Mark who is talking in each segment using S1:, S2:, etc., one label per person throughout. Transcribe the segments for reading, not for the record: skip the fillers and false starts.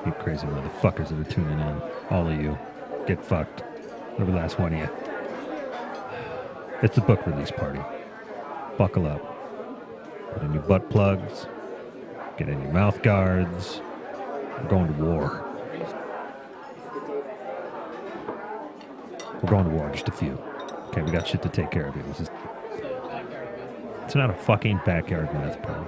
S1: You crazy motherfuckers that are tuning in. All of you. Get fucked. Every last one of you. It's the book release party. Buckle up. Put in your butt plugs. Get in your mouth guards. We're going to war. We're going to war, just a few. Okay, we got shit to take care of here. It's not a fucking backyard meth party.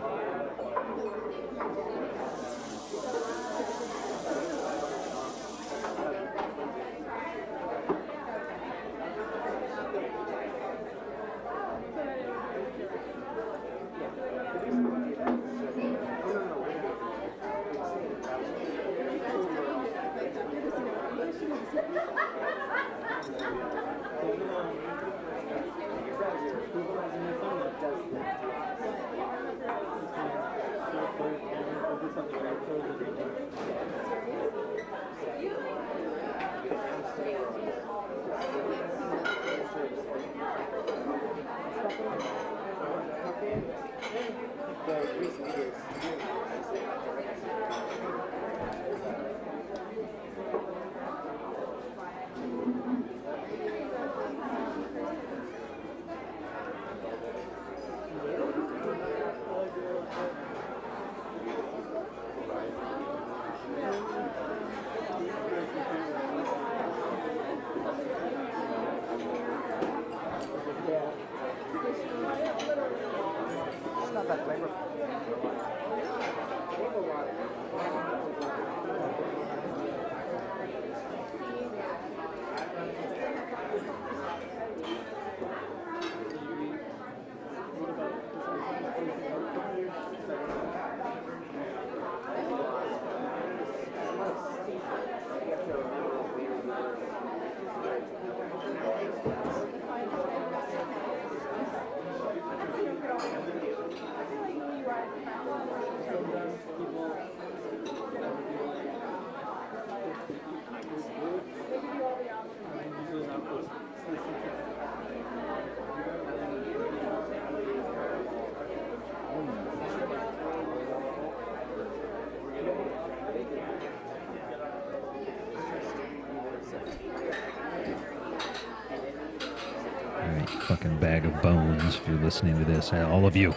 S1: Fucking bag of bones if you're listening to this. All of you.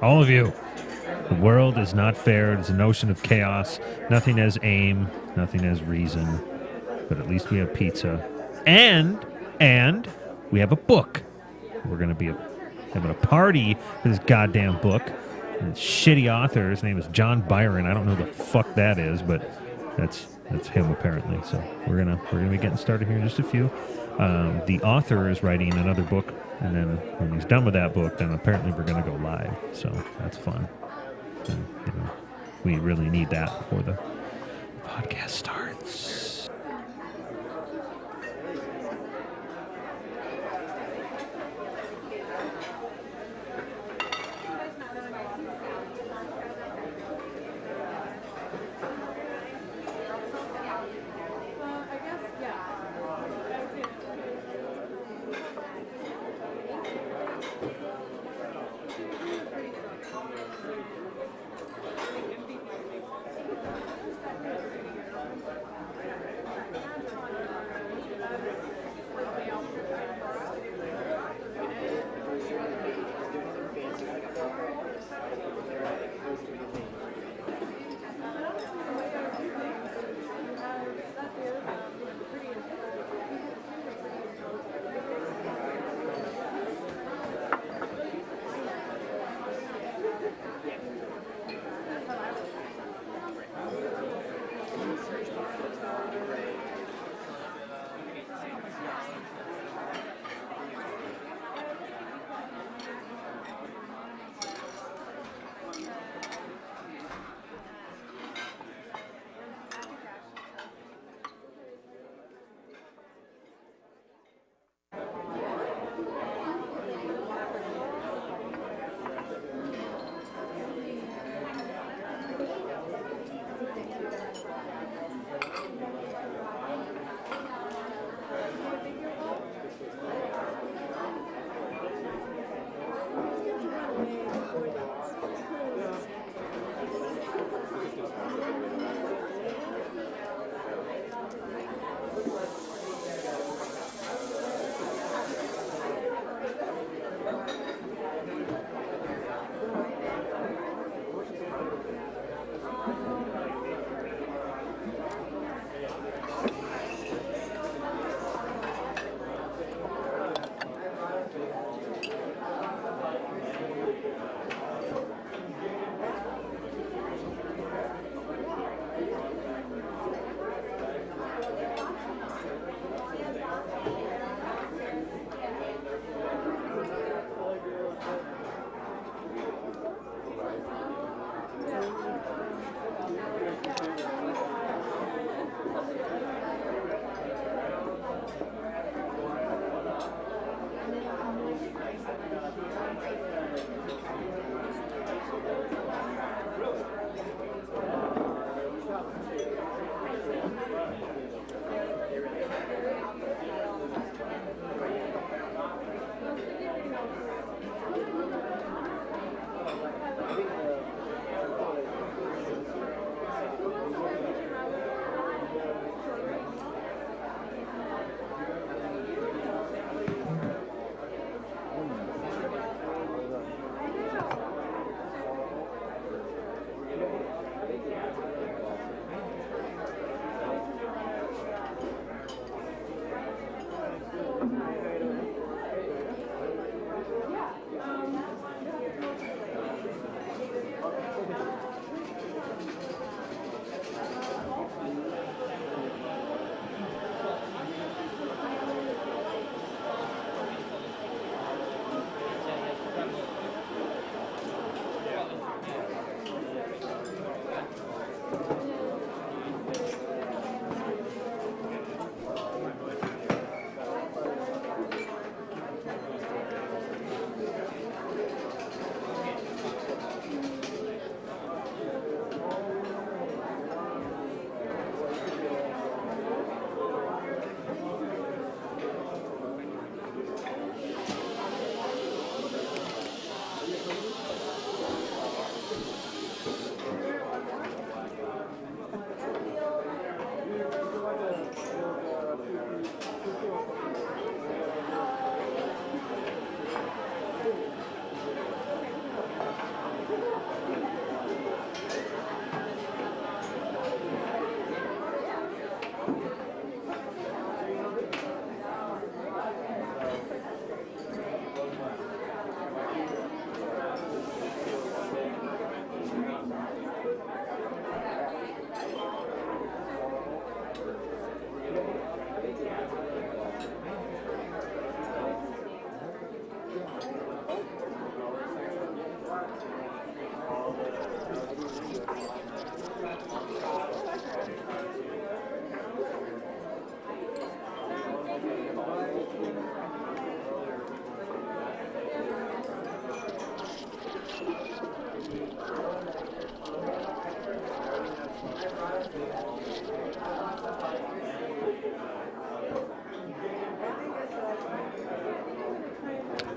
S1: All of you. The world is not fair. It's a notion of chaos. Nothing has aim. Nothing has reason. But at least we have pizza. And we have a book. We're going to be having a party for this goddamn book. And this shitty author, his name is John Byron. I don't know who the fuck that is, but that's him apparently. So we're gonna be getting started here in just a few. The author is writing another book, and then when he's done with that book, then apparently we're going to go live. So that's fun. And, we really need that before the podcast starts.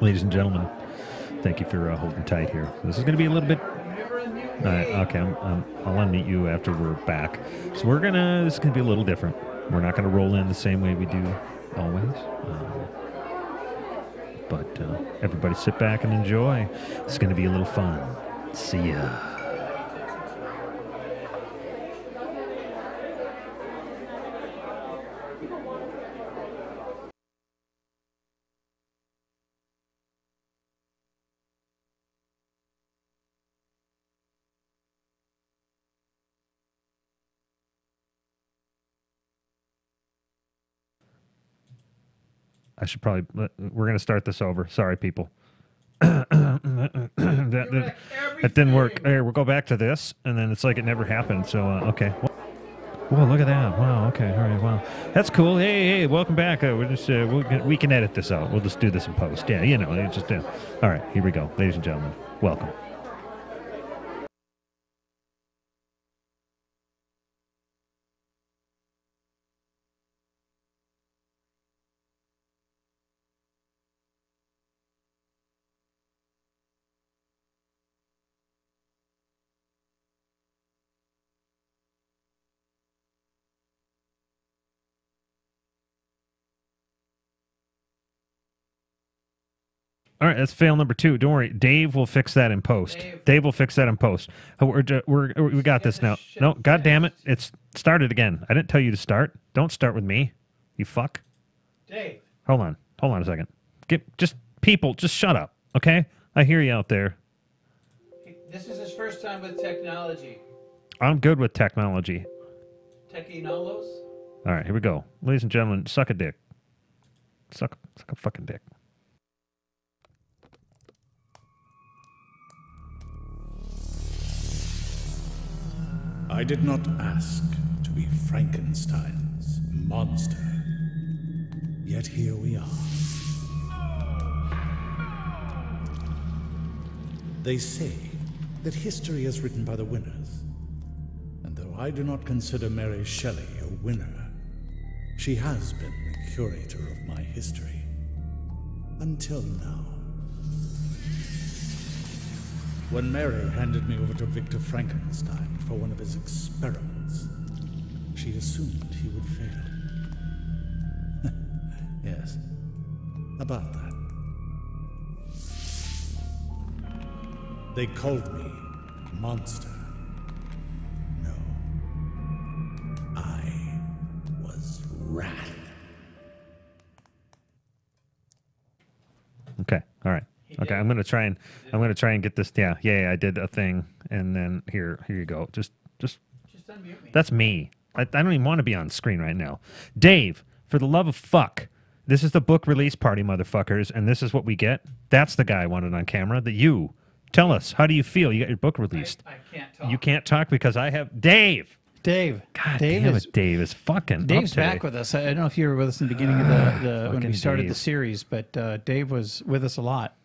S1: Ladies and gentlemen, thank you for holding tight here. This is going to be a little bit... okay, I'll unmute you after we're back. So this is going to be a little different. We're not going to roll in the same way we do always. But everybody sit back and enjoy. It's going to be a little fun. See ya. We're going to start this over. Sorry, people. that didn't work. Here, we'll go back to this, and then it's like it never happened. So, okay. Whoa, look at that. Wow, okay. All right, wow. That's cool. Hey, welcome back. We're just, we can edit this out. We'll just do this in post. Yeah, just, all right, here we go. Ladies and gentlemen, welcome. All right, that's fail number 2. Don't worry, Dave will fix that in post. Dave will fix that in post. We got this now. No, God damn it! It's started again. I didn't tell you to start. Don't start with me, you fuck.
S2: Dave.
S1: Hold on a second. Just shut up, okay? I hear you out there.
S2: This is his first time with technology.
S1: I'm good with technology.
S2: Techinolos?
S1: All right, here we go. Ladies and gentlemen, suck a dick. Suck a fucking dick.
S3: I did not ask to be Frankenstein's monster. Yet here we are. They say that history is written by the winners. And though I do not consider Mary Shelley a winner, she has been the curator of my history. Until now. When Mary handed me over to Victor Frankenstein for one of his experiments, she assumed he would fail. Yes, about that. They called me monster. No, I was wrath.
S1: Okay, all right. Okay, I'm gonna try and get this. Yeah, I did a thing, and then here you go. Just
S2: unmute me.
S1: That's me. I don't even want to be on screen right now. Dave, for the love of fuck, this is the book release party, motherfuckers, and this is what we get. That's the guy I wanted on camera. Tell us, how do you feel? You got your book released.
S2: I can't talk.
S1: You can't talk because I have Dave.
S2: God
S1: damn it, Dave is fucking.
S2: Dave's back with us. I don't know if you were with us in the beginning of the when we started the series, but Dave was with us a lot.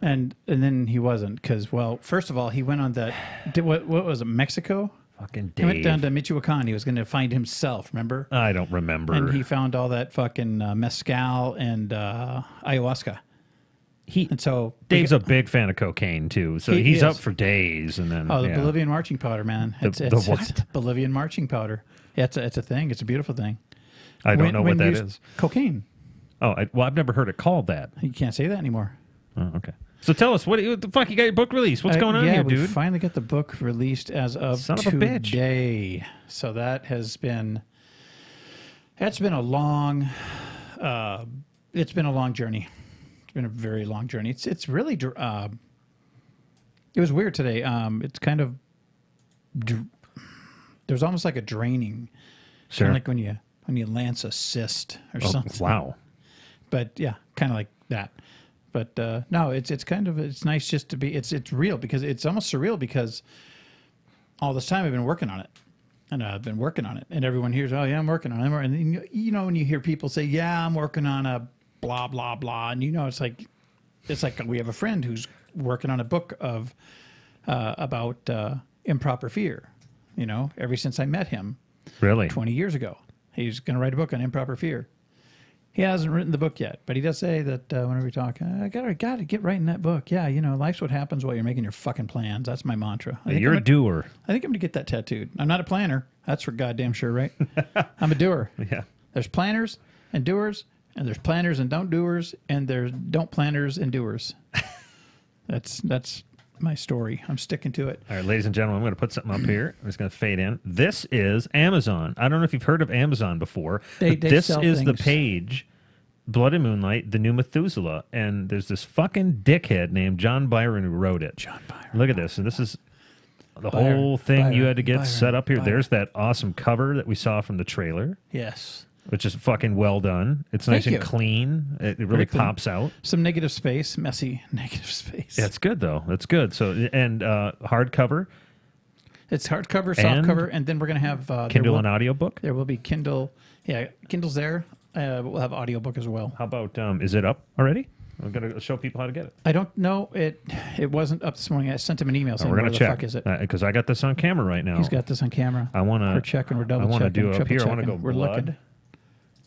S2: And then he wasn't because, well, first of all, he went on that, what was it, Mexico?
S1: Fucking Dave.
S2: He went down to Michoacan. He was going to find himself, remember?
S1: I don't remember.
S2: And he found all that fucking mezcal and ayahuasca.
S1: Dave's a big fan of cocaine, too, so he's up for days. And then
S2: the Bolivian marching powder, man. It's
S1: what?
S2: Bolivian marching powder. Yeah, it's a thing. It's a beautiful thing.
S1: I don't know what that is.
S2: Cocaine.
S1: Oh, I've never heard it called that.
S2: You can't say that anymore.
S1: Oh, okay. So tell us, what the fuck, you got your book released? What's going on here, dude?
S2: We finally got the book released as of today. So that has been, it's been a long journey. It's been a very long journey. It's really, it was weird today. It's kind of, there's almost like a draining.
S1: Sure.
S2: Kind of like when you lance a cyst or something.
S1: Wow.
S2: But yeah, kind of like that. But no, it's nice just to be, it's real because it's almost surreal because all this time I've been working on it and I've been working on it and everyone hears, oh yeah, I'm working on it. And you know, when you hear people say, yeah, I'm working on a blah, blah, blah. And you know, it's like we have a friend who's working on a book of, about improper fear, you know, ever since I met him.
S1: Really?
S2: 20 years ago. He's going to write a book on improper fear. He hasn't written the book yet, but he does say that whenever we talk, I gotta get writing that book. Yeah, life's what happens while you're making your fucking plans. That's my mantra.
S1: You're a doer.
S2: I think I'm gonna get that tattooed. I'm not a planner. That's for goddamn sure, right? I'm a doer.
S1: Yeah.
S2: There's planners and doers, and there's planners and don't doers, and there's don't planners and doers. That's my story. I'm sticking to it.
S1: All right, ladies and gentlemen, I'm going to put something up here. I'm just going to fade in. This is Amazon. I don't know if you've heard of Amazon before.
S2: They
S1: this
S2: sell
S1: is the
S2: things.
S1: page, Blood and Moonlight, the new Methuselah, and there's this fucking dickhead named John Byron who wrote it.
S2: John Byron.
S1: Look at this. And this is the
S2: Byron,
S1: whole thing you had to get
S2: Byron,
S1: set up here.
S2: Byron.
S1: There's that awesome cover that we saw from the trailer,
S2: Yes.
S1: which is fucking well done. It's nice
S2: Thank
S1: and
S2: you.
S1: clean. It really
S2: Very clean.
S1: pops out.
S2: Some negative space, messy negative space.
S1: Yeah, it's good, though. That's good. So, and hardcover,
S2: It's hardcover,
S1: And
S2: softcover, and then we're going to have
S1: Kindle and audiobook.
S2: There will be Kindle. Yeah, Kindle's there. We'll have audiobook as well.
S1: How about, is it up already? I'm going to show people how to get it.
S2: I don't know. It wasn't up this morning. I sent him an email saying,
S1: We're
S2: where
S1: going
S2: the
S1: to check.
S2: fuck is it?
S1: Because I got this on camera right now.
S2: He's got this on camera.
S1: I want to.
S2: We're checking. We're double
S1: I want to
S2: checking.
S1: do up here. I want to go
S2: We're
S1: Blood
S2: looking.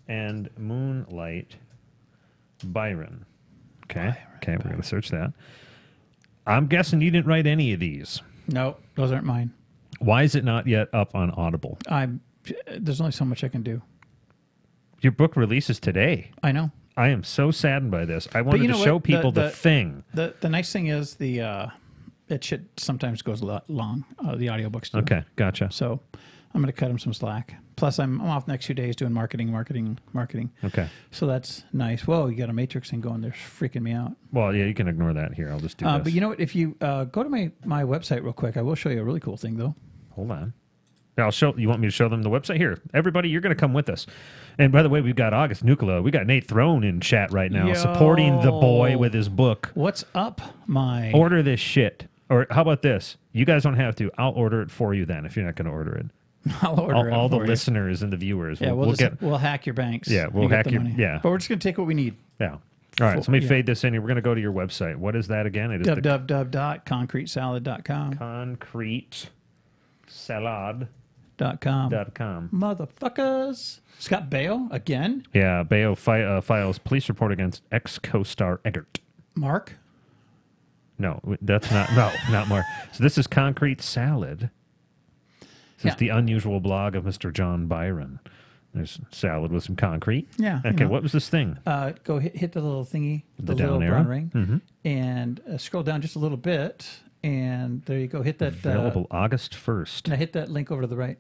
S1: and Moonlight Byron. Okay. Okay, we're going to search that. I'm guessing you didn't write any of these.
S2: No, those aren't mine.
S1: Why is it not yet up on Audible?
S2: There's only so much I can do.
S1: Your book releases today.
S2: I know.
S1: I am so saddened by this. I wanted
S2: you
S1: to
S2: know
S1: show
S2: what?
S1: people the thing.
S2: The nice thing is it shit sometimes goes a lot long. The audiobooks do.
S1: Okay, gotcha.
S2: So I'm going to cut him some slack. Plus, I'm off the next few days doing marketing.
S1: Okay.
S2: So that's nice. Whoa, you got a Matrix thing going. They're freaking me out.
S1: Well, yeah, you can ignore that here. I'll just do this.
S2: But you know what? If you go to my website real quick, I will show you a really cool thing, though.
S1: Hold on. I'll show. You want me to show them the website? Here, everybody, you're going to come with us. And by the way, we've got August Nuclear. We got Nate Throne in chat right now,
S2: Yo.
S1: supporting the boy with his book.
S2: What's up, my...
S1: Order this shit. Or how about this? You guys don't have to. I'll order it for you then if you're not going to order it.
S2: I'll order it
S1: All the
S2: for you.
S1: listeners and the viewers.
S2: Yeah, we'll hack your banks.
S1: Yeah, we'll
S2: You get
S1: hack
S2: the
S1: your-
S2: money.
S1: yeah.
S2: But we're just going to take what we need.
S1: Yeah. All right, so let me
S2: Yeah.
S1: fade this in here. We're going to go to your website. What is that again? It is the
S2: www.concretesalad.com.
S1: concretesalad.com.
S2: Motherfuckers. Scott Baio again.
S1: Yeah, Baio files police report against ex-co-star Eggert.
S2: Mark.
S1: No, that's not. No, not more. So this is Concrete Salad. This
S2: Yeah.
S1: is the unusual blog of Mr. John Byron. There's salad with some concrete.
S2: Yeah, you
S1: Okay,
S2: know.
S1: what was this thing?
S2: Go hit the little thingy,
S1: The
S2: little
S1: down
S2: brown
S1: arrow?
S2: ring,
S1: Mhm.
S2: and scroll down just a little bit, and there you go. Hit that.
S1: Available August 1st.
S2: Now hit that link over to the right.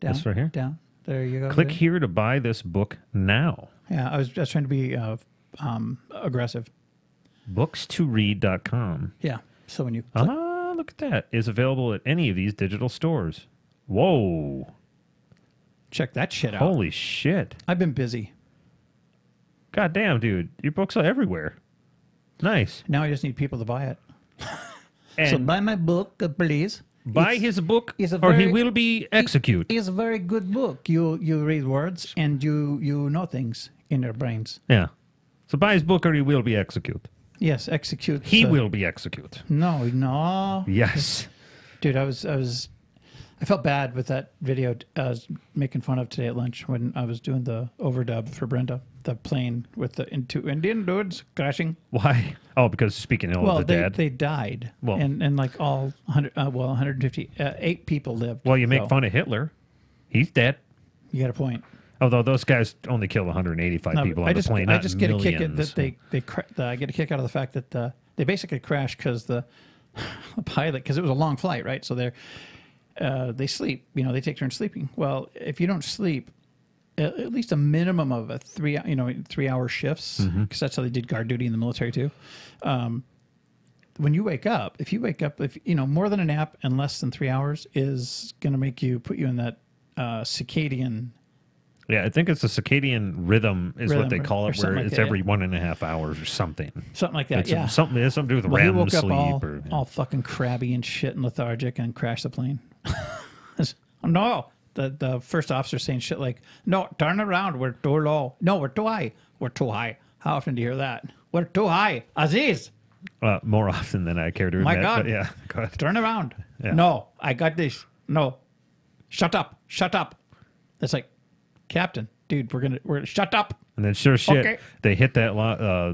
S2: Down.
S1: This right here?
S2: Down. There you go.
S1: Click
S2: There.
S1: here to buy this book now.
S2: Yeah, I was just trying to be aggressive.
S1: Books2read.com.
S2: Yeah. So when you click,
S1: Look at that. Is available at any of these digital stores. Whoa.
S2: check that shit out.
S1: Holy shit.
S2: I've been busy.
S1: God damn, dude. Your books are everywhere. Nice.
S2: Now I just need people to buy it.
S1: And
S2: So buy my book, please.
S1: buy
S2: It's-
S1: his book
S2: it's a
S1: or he
S2: very-
S1: will be executed.
S2: It's a very good book. You read words and you know things in your brains.
S1: Yeah. So buy his book or he will be executed.
S2: Yes, execute.
S1: He will be executed.
S2: No.
S1: Yes.
S2: Dude, I felt bad with that video I was making fun of today at lunch when I was doing the overdub for Brenda, the plane with the two Indian dudes crashing.
S1: Why? Oh, because speaking ill of the dead.
S2: They died.
S1: Well-
S2: and like all 150, 8 people lived.
S1: Well, you make
S2: So,
S1: fun of Hitler. He's dead.
S2: You got a point.
S1: Although those guys only killed 185
S2: No,
S1: people
S2: I
S1: on
S2: just,
S1: the plane,
S2: I
S1: not
S2: just get a kick at
S1: millions.
S2: that I get a kick out of the fact that they basically crashed because the pilot, because it was a long flight, right? So they sleep. They take turns sleeping. Well, if you don't sleep, at least a minimum of a 3-hour shifts, because
S1: Mm-hmm.
S2: that's how they did guard duty in the military too. When you wake up, if more than a nap and less than 3 hours is going to put you in that circadian.
S1: Yeah, I think it's a circadian rhythm is what they
S2: Rhythm
S1: call
S2: or
S1: it,
S2: something
S1: where
S2: like
S1: it's
S2: that,
S1: every 1.5 hours or something.
S2: Something like that,
S1: It's
S2: yeah.
S1: something it has something to do with
S2: Well, he
S1: REM
S2: woke
S1: sleep.
S2: up all fucking crabby and shit and lethargic and crashed the plane. No, the first officer saying shit like, "No, turn around. We're too low. No, we're too high. We're too high." How often do you hear that? We're too high, Aziz.
S1: More often than I care to admit.
S2: My God.
S1: But yeah, go ahead.
S2: Turn around.
S1: Yeah.
S2: No, I got this. No, shut up. Shut up. It's like, Captain, dude, we're gonna shut up.
S1: And then sure shit,
S2: Okay.
S1: they hit that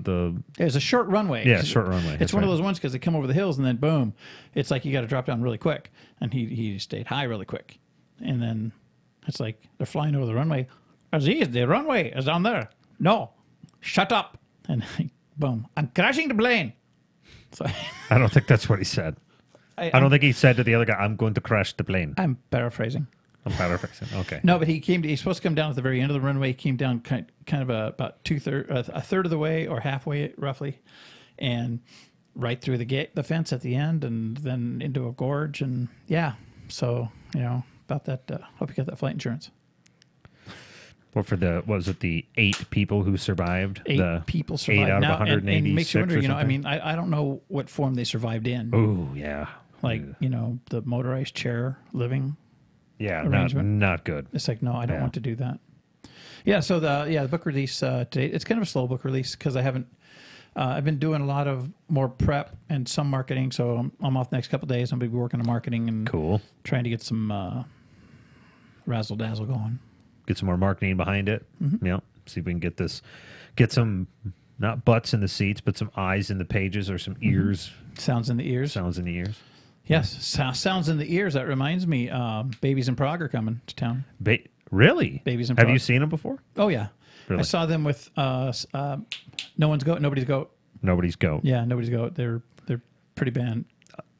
S1: the
S2: It's a short runway.
S1: yeah short runway.
S2: It's
S1: That's
S2: one of
S1: right.
S2: those ones because they come over the hills and then boom, it's like you got to drop down really quick. And he stayed high really quick, and then it's like they're flying over the runway. Aziz, the runway is down there. No, shut up. And boom, I'm crashing the plane. So
S1: I don't think that's what he said. I don't think he said to the other guy, "I'm going to crash the plane."
S2: I'm paraphrasing.
S1: I'm paraphrasing. Okay.
S2: No, but he's supposed to come down at the very end of the runway. He came down kind of about a third of the way or halfway roughly, and right through the fence at the end, and then into a gorge, and yeah. So about that. Hope you got that flight insurance.
S1: Well, for was it the 8 people who survived?
S2: Eight people survived.
S1: 8 out of
S2: now,
S1: 186
S2: and it makes you wonder.
S1: or
S2: I mean, I don't know what form they survived in.
S1: Oh yeah.
S2: Like the motorized chair living.
S1: Yeah,
S2: arrangement.
S1: not good.
S2: It's like, no, I don't want to do that. Yeah, so the book release today, it's kind of a slow book release because I haven't, I've been doing a lot of more prep and some marketing, so I'm off the next couple of days. I'm going to be working on marketing and
S1: Cool.
S2: trying to get some razzle-dazzle going.
S1: Get some more marketing behind it.
S2: Mm-hmm.
S1: Yeah. See if we can get some, not butts in the seats, but some eyes in the pages or some ears.
S2: Sounds in the ears.
S1: Sounds in the ears.
S2: Yes, sounds in the ears. That reminds me, Babies in Prague are coming to town.
S1: Really?
S2: Babies in
S1: Have
S2: Prague.
S1: you seen them before?
S2: Oh, yeah.
S1: Really?
S2: I saw them with Nobody's Goat.
S1: Nobody's Goat.
S2: Yeah, Nobody's Goat. They're pretty band.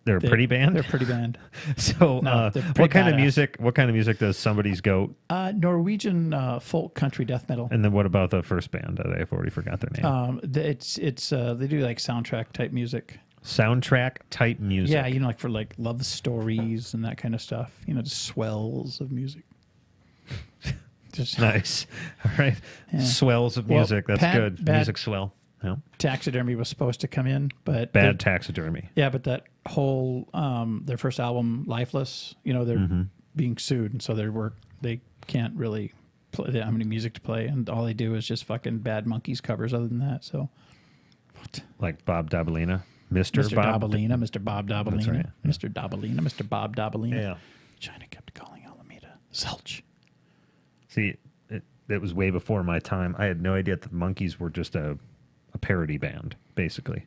S1: They're a pretty band?
S2: They're a pretty band.
S1: So
S2: No, they're pretty
S1: what kind of
S2: badass.
S1: music does Somebody's Goat?
S2: Norwegian folk country death metal.
S1: And then what about the first band? I've already forgot their name.
S2: It's they do like soundtrack type music.
S1: Soundtrack type music.
S2: Yeah, like for like love stories and that kind of stuff. Just swells of music. Just
S1: Nice. All right.
S2: Yeah.
S1: Swells of
S2: Well,
S1: music. That's good.
S2: bad-
S1: Music swell. Yeah.
S2: Taxidermy was supposed to come in, but
S1: Bad taxidermy.
S2: yeah, but that whole their first album, Lifeless. They're
S1: Mm-hmm.
S2: being sued, and so they can't really play. They don't have any music to play, and all they do is just fucking Bad Monkeys covers. Other than that, so
S1: Like Bob Dabalina. Mr.
S2: Mr.
S1: Bob.
S2: Dabalina, Mr. Bob Dabalina,
S1: That's right.
S2: Mr. Dabalina, Mr. Bob Dabalina.
S1: Yeah.
S2: China kept calling Alameda Zilch.
S1: See, it was way before my time. I had no idea that the Monkees were just a parody band, basically.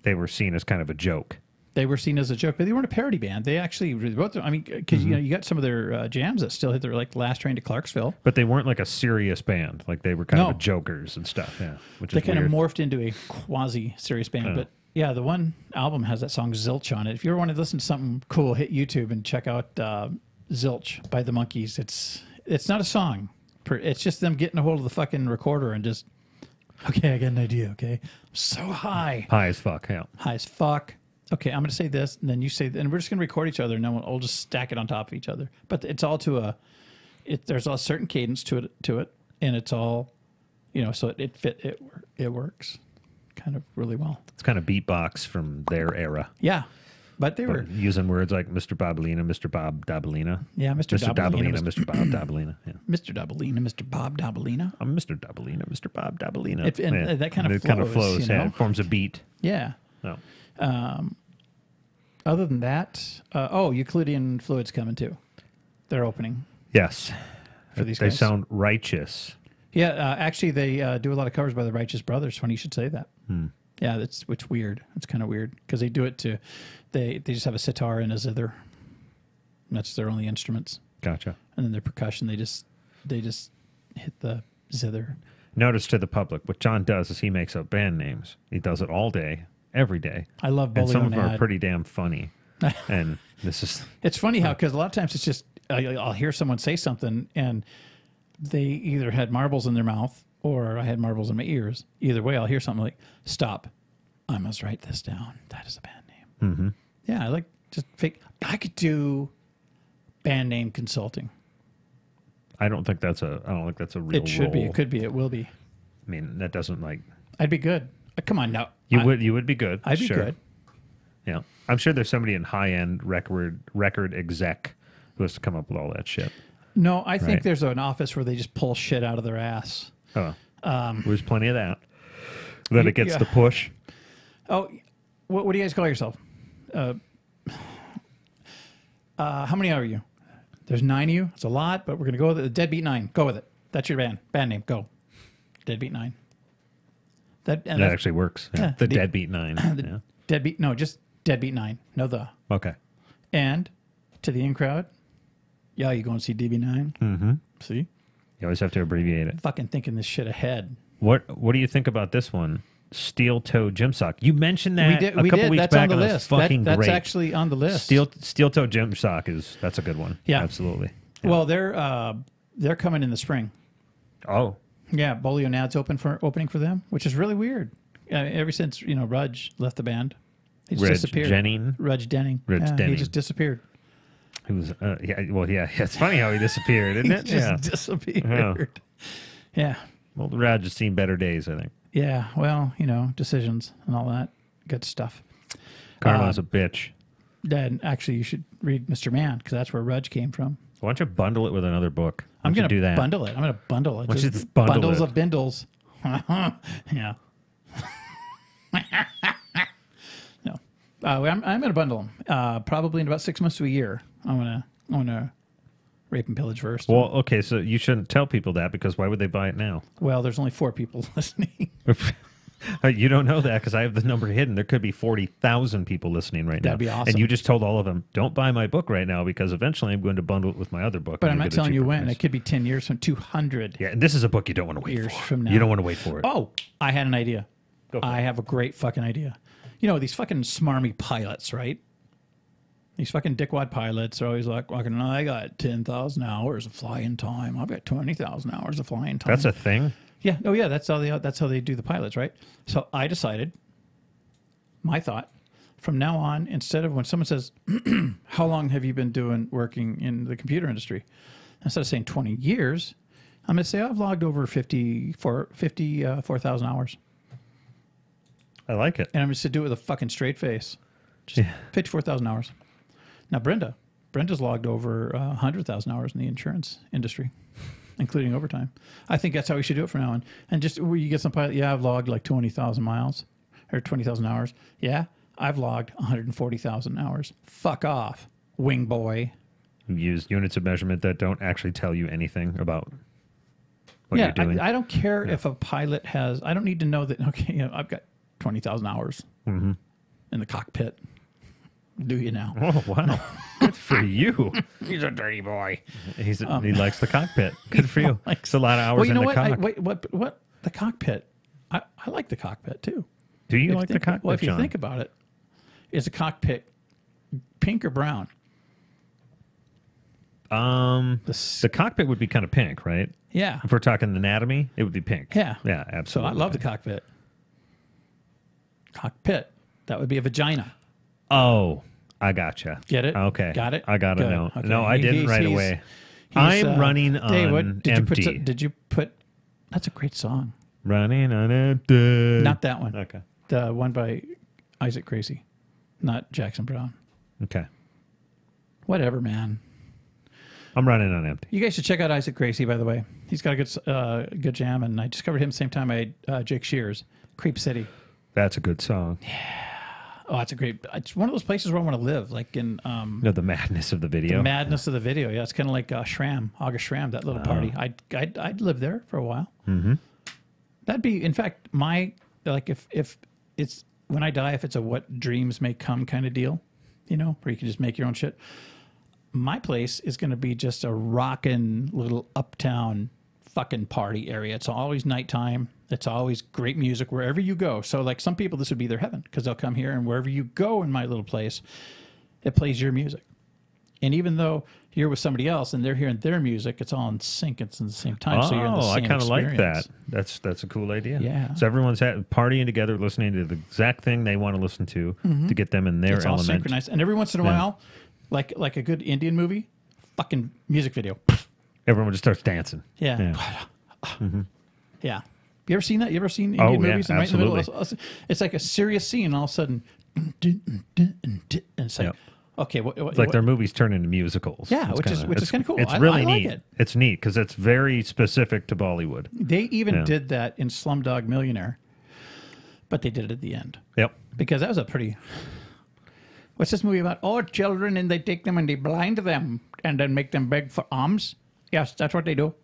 S1: They were seen as kind of a joke.
S2: They were seen as a joke, but they weren't a parody band. They actually wrote them. I mean, because you got some of their jams that still hit their like Last Train to Clarksville.
S1: But they weren't like a serious band. Like they were kind
S2: No.
S1: of jokers and stuff. Yeah, which
S2: They
S1: is
S2: kind
S1: weird.
S2: of morphed into a quasi-serious band. But yeah, the one album has that song Zilch on it. If you ever want to listen to something cool, hit YouTube and check out Zilch by the Monkees. It's not a song. It's just them getting a hold of the fucking recorder and just, okay, I got an idea, okay? I'm so high.
S1: High as fuck. Yeah.
S2: High as fuck. Okay, I'm going to say this, and then you say, and we're just going to record each other, and then we'll just stack it on top of each other. But it's all there's a certain cadence to it, and it's all, so it works kind of really well.
S1: It's kind of beatbox from their era.
S2: Yeah, but they were,
S1: Using words like Mr. Bobalina, Mr. Bob Dabalina.
S2: yeah, Mr.
S1: Dabalina,
S2: Dabalina,
S1: Mr. Bob Dabalina. Yeah.
S2: Mr. Dabalina, Mr. Bob Dabalina.
S1: I'm Mr. Dabalina, Mr. Bob Dabalina.
S2: And that kind of
S1: it kind of
S2: flows,
S1: flows. Yeah, it forms a beat.
S2: Yeah.
S1: Oh.
S2: Other than that, Euclidean Fluid's coming too. They're opening.
S1: Yes.
S2: For these
S1: they
S2: guys.
S1: sound righteous.
S2: Yeah, actually, they do a lot of covers by the Righteous Brothers. Funny you should say that. Yeah, it's weird. It's kind of weird because they do it to, they just have a sitar and a zither. And that's their only instruments.
S1: Gotcha.
S2: And then their percussion, they just hit the zither.
S1: Notice to the public, what John does is he makes up band names. He does it all day, every day.
S2: I love
S1: And some of them are
S2: Bolionad.
S1: pretty damn funny. And this is...
S2: It's funny how, because a lot of times it's just, I'll hear someone say something and they either had marbles in their mouth or I had marbles in my ears. Either way, I'll hear something like, stop, I must write this down. That is a band name.
S1: Mm-hmm.
S2: Yeah, I like just fake. I could do band name consulting.
S1: I don't think that's a real
S2: It should be.
S1: role.
S2: It could be. It will be.
S1: I mean, that doesn't like...
S2: I'd be good. Come on now.
S1: You would be good.
S2: I'd be
S1: sure.
S2: good.
S1: Yeah. I'm sure there's somebody in high-end record exec who has to come up with all that shit.
S2: No, I think
S1: Right.
S2: there's an office where they just pull shit out of their ass.
S1: Oh, there's plenty of that. Then it gets
S2: yeah.
S1: the push.
S2: Oh, what do you guys call yourself? How many are you? There's 9 of you. It's a lot, but we're going to go with it. The Deadbeat 9. Go with it. That's your band name. Go. Deadbeat 9.
S1: That actually works. Yeah.
S2: Yeah.
S1: The Deadbeat 9. Yeah.
S2: Deadbeat, no, just Deadbeat 9. No the.
S1: Okay.
S2: And to the in crowd, yeah, you going to see DB9?
S1: Mm-hmm.
S2: See?
S1: You always have to abbreviate it.
S2: Fucking thinking this shit ahead.
S1: What do you think about this one? Steel toe gym sock. You mentioned that
S2: We
S1: a couple
S2: did.
S1: weeks
S2: That's
S1: back.
S2: on the
S1: And
S2: list.
S1: fucking
S2: That's
S1: great.
S2: actually on the list.
S1: Steel toe gym sock that's a good one.
S2: Yeah.
S1: Absolutely. Yeah.
S2: Well, they're coming in the spring.
S1: Oh.
S2: Yeah, Bolio Nad's opening for them, which is really weird. Ever since Rudge left the band, he just disappeared. Rudge Denning. He just disappeared.
S1: He was. Yeah. It's funny how he disappeared, isn't it?
S2: He just disappeared. Yeah.
S1: Well, Rudge has seen better days, I think.
S2: Yeah. Well, decisions and all that good stuff.
S1: Karma's a bitch.
S2: Then actually, you should read Mr. Man because that's where Rudge came from.
S1: Why don't you bundle it with another book?
S2: I'm going
S1: do
S2: to
S1: that.
S2: bundle it. I'm going to bundle it.
S1: Why don't you just bundle
S2: bundles
S1: it?
S2: of bindles. Yeah. No. I'm going to bundle them. Probably in about 6 months to a year. I'm gonna rape and pillage first.
S1: Well, okay, so you shouldn't tell people that because why would they buy it now?
S2: Well, there's only 4 people listening.
S1: You don't know that because I have the number hidden. There could be 40,000 people listening right now.
S2: That'd be awesome.
S1: And you just told all of them, don't buy my book right now because eventually I'm going to bundle it with my other book.
S2: But
S1: and
S2: I'm
S1: you'll
S2: not
S1: get a
S2: telling you
S1: cheaper
S2: when.
S1: price.
S2: It could be 10 years from 200.
S1: Yeah, and this is a book you don't want to wait
S2: Years
S1: for.
S2: from now.
S1: You don't want to wait for it.
S2: Oh, I had an idea.
S1: Go for
S2: I
S1: it.
S2: have a great fucking idea. These fucking smarmy pilots, right? These fucking dickwad pilots are always like, I got 10,000 hours of flying time. I've got 20,000 hours of flying time.
S1: That's a thing?
S2: Yeah. Oh, yeah. That's how they do the pilots, right? So I decided, my thought, from now on, instead of when someone says, how long have you been working in the computer industry? Instead of saying 20 years, I'm going to say I've logged over 54,000 hours.
S1: I like it.
S2: And I'm just to do it with a fucking straight face. Just 54,000 hours. Now, Brenda's logged over 100,000 hours in the insurance industry, including overtime. I think that's how we should do it from now on. And just where you get some pilot, yeah, I've logged like 20,000 miles or 20,000 hours. Yeah, I've logged 140,000 hours. Fuck off, wing boy.
S1: You use units of measurement that don't actually tell you anything about what you're doing.
S2: I don't care if a pilot has, I don't need to know that, okay, I've got 20,000 hours in the cockpit. Do you now?
S1: Oh, wow. Good for you.
S2: He's a dirty boy.
S1: He likes the cockpit. Good for you. It's a lot of hours in the cock.
S2: What? The cockpit. I like the cockpit too.
S1: Do you like the cockpit,
S2: Well, if you
S1: John?
S2: think about it, is a cockpit pink or brown?
S1: The cockpit would be kind of pink, right?
S2: Yeah.
S1: If we're talking anatomy, it would be pink.
S2: Yeah.
S1: Yeah,
S2: So
S1: absolutely.
S2: I love the cockpit. Cockpit. That would be a vagina.
S1: Oh, I gotcha.
S2: Get it?
S1: Okay.
S2: Got it?
S1: I got it
S2: Good.
S1: now.
S2: Okay.
S1: No, I didn't right away.
S2: He's,
S1: I'm running on
S2: Dave,
S1: empty.
S2: Did you put? That's a great song.
S1: Running on empty.
S2: Not that one.
S1: Okay.
S2: The one by Isaac Gracie, not Jackson Brown.
S1: Okay.
S2: Whatever, man.
S1: I'm running on empty.
S2: You guys should check out Isaac Gracie, by the way. He's got a good jam, and I discovered him the same time I had Jake Shears, Creep City.
S1: That's a good song.
S2: Oh, it's it's one of those places where I want to live, like in
S1: The madness of the video.
S2: the madness of the video. Yeah, it's kind of like Schramm, August Schramm, that little party. I'd live there for a while. Mm-hmm. That'd be, in fact, if it's when I die, if it's a what dreams may come kind of deal, where you can just make your own shit. My place is going to be just a rockin' little uptown fucking party area. It's always nighttime. It's always great music wherever you go. So like some people, this would be their heaven because they'll come here and wherever you go in my little place, it plays your music. And even though you're with somebody else and they're hearing their music, it's all in sync. It's in the same time. So you're in the same
S1: I kind of like
S2: experience.
S1: that. That's a cool idea.
S2: Yeah.
S1: So everyone's partying together, listening to the exact thing they want to listen to get them in their
S2: It's all
S1: element.
S2: synchronized. And every once in a while, like a good Indian movie, fucking music video.
S1: Everyone just starts dancing.
S2: Yeah. Yeah. You ever seen that? You ever seen Indian movies? And right in the middle, it's like a serious scene, and all of a sudden, and it's like, okay,
S1: It's like their movies turn into musicals.
S2: Yeah,
S1: It's
S2: which is kind of cool.
S1: It's
S2: I
S1: really
S2: like
S1: neat.
S2: it.
S1: It's neat because it's very specific to Bollywood.
S2: They even did that in Slumdog Millionaire, but they did it at the end.
S1: Yep.
S2: Because that was a pretty. What's this movie about? Oh, children, and they take them and they blind them and then make them beg for alms. Yes, that's what they do.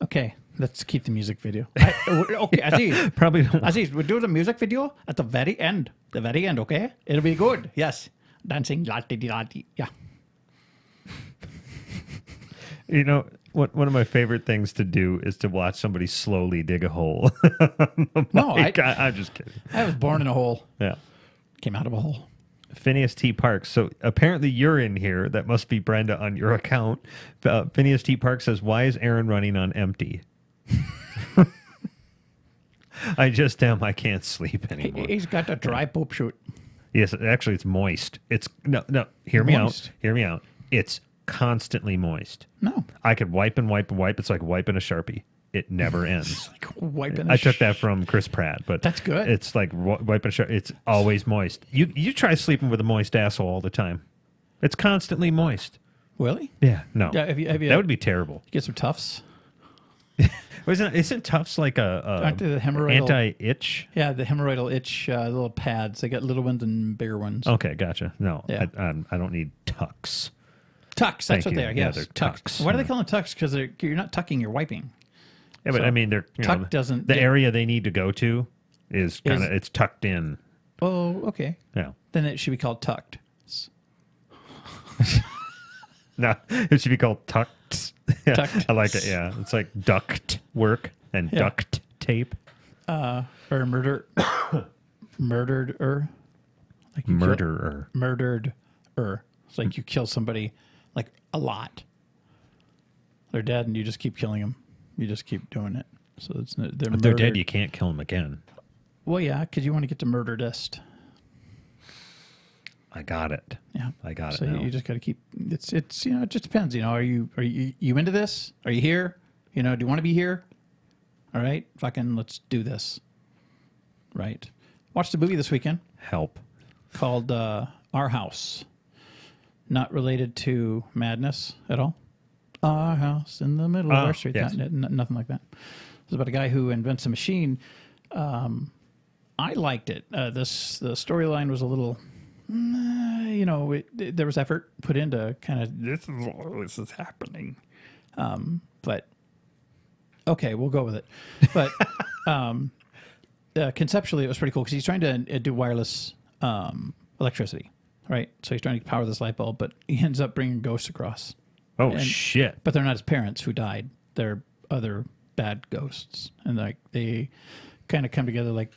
S2: Okay, Let's keep the music video. Okay, Aziz.
S1: Probably don't.
S2: Aziz, we'll do the music video at the very end. The very end, okay? It'll be good. Yes. Dancing, la-di-di-la-di. Yeah.
S1: You know, one of my favorite things to do is to watch somebody slowly dig a hole.
S2: No,
S1: I'm just kidding.
S2: I was born in a hole.
S1: Yeah.
S2: Came out of a hole.
S1: Phineas T. Parks. So apparently you're in here. That must be Brenda on your account. Phineas T. Parks says, "Why is Aaron running on empty?" I just am. I can't sleep anymore.
S2: He's got a dry poop shoot.
S1: Yes, actually, it's moist. It's no. Hear me
S2: Moist?
S1: out. Hear me out. It's constantly moist.
S2: No.
S1: I could wipe and wipe and wipe. It's like wiping a Sharpie. It never ends.
S2: Like wiping
S1: I took that from Chris Pratt, but
S2: That's good.
S1: It's like wiping a Sharpie. It's always moist. You try sleeping with a moist asshole all the time. It's constantly moist.
S2: Really?
S1: Yeah, no.
S2: Yeah, have you
S1: That would be terrible.
S2: get some Tufts?
S1: Isn't Tufts like
S2: Aren't they the hemorrhoidal?
S1: anti-itch?
S2: Yeah, the hemorrhoidal itch little pads. They got little ones and bigger ones.
S1: Okay, gotcha. No,
S2: Yeah.
S1: I don't need tucks.
S2: Tucks. That's
S1: Thank
S2: what
S1: you.
S2: they are.
S1: Yeah,
S2: Yes,
S1: they're
S2: tucks.
S1: tucks.
S2: Why do they
S1: Yeah.
S2: call them tucks? Because you're not tucking, you're wiping.
S1: Yeah, but
S2: So,
S1: I mean, they're
S2: tuck doesn't.
S1: the area they need to go to is kind of it's tucked in.
S2: Oh, okay.
S1: Yeah.
S2: Then it should be called tucked.
S1: No, it should be called tucked. Yeah,
S2: Tucked.
S1: I like it. Yeah, it's like duct work and
S2: Yeah.
S1: duct tape.
S2: Or murder. Murdered. Like
S1: Murderer.
S2: Murdered. It's like you kill somebody like a lot. They're dead and you just keep killing them. You just keep doing it. So it's they're
S1: If they're
S2: murdered.
S1: dead, you can't kill them again.
S2: Well, yeah, because you want to get to murderedest.
S1: I got it.
S2: Yeah,
S1: I got it
S2: So
S1: now.
S2: you just got to keep. It's it just depends. Are you into this? Are you here? Do you want to be here? All right, fucking let's do this. Right. Watched a movie this weekend
S1: Help.
S2: called Our House. Not related to Madness at all. Our house in the middle of our street.
S1: yes.
S2: Nothing like that. It's about a guy who invents a machine. I liked it. The storyline was a little, there was effort put into kind of this is happening. But okay, we'll go with it. But conceptually, it was pretty cool because he's trying to do wireless electricity, right? So he's trying to power this light bulb, but he ends up bringing ghosts across.
S1: Oh, shit.
S2: But they're not his parents who died. They're other bad ghosts, and they kind of come together like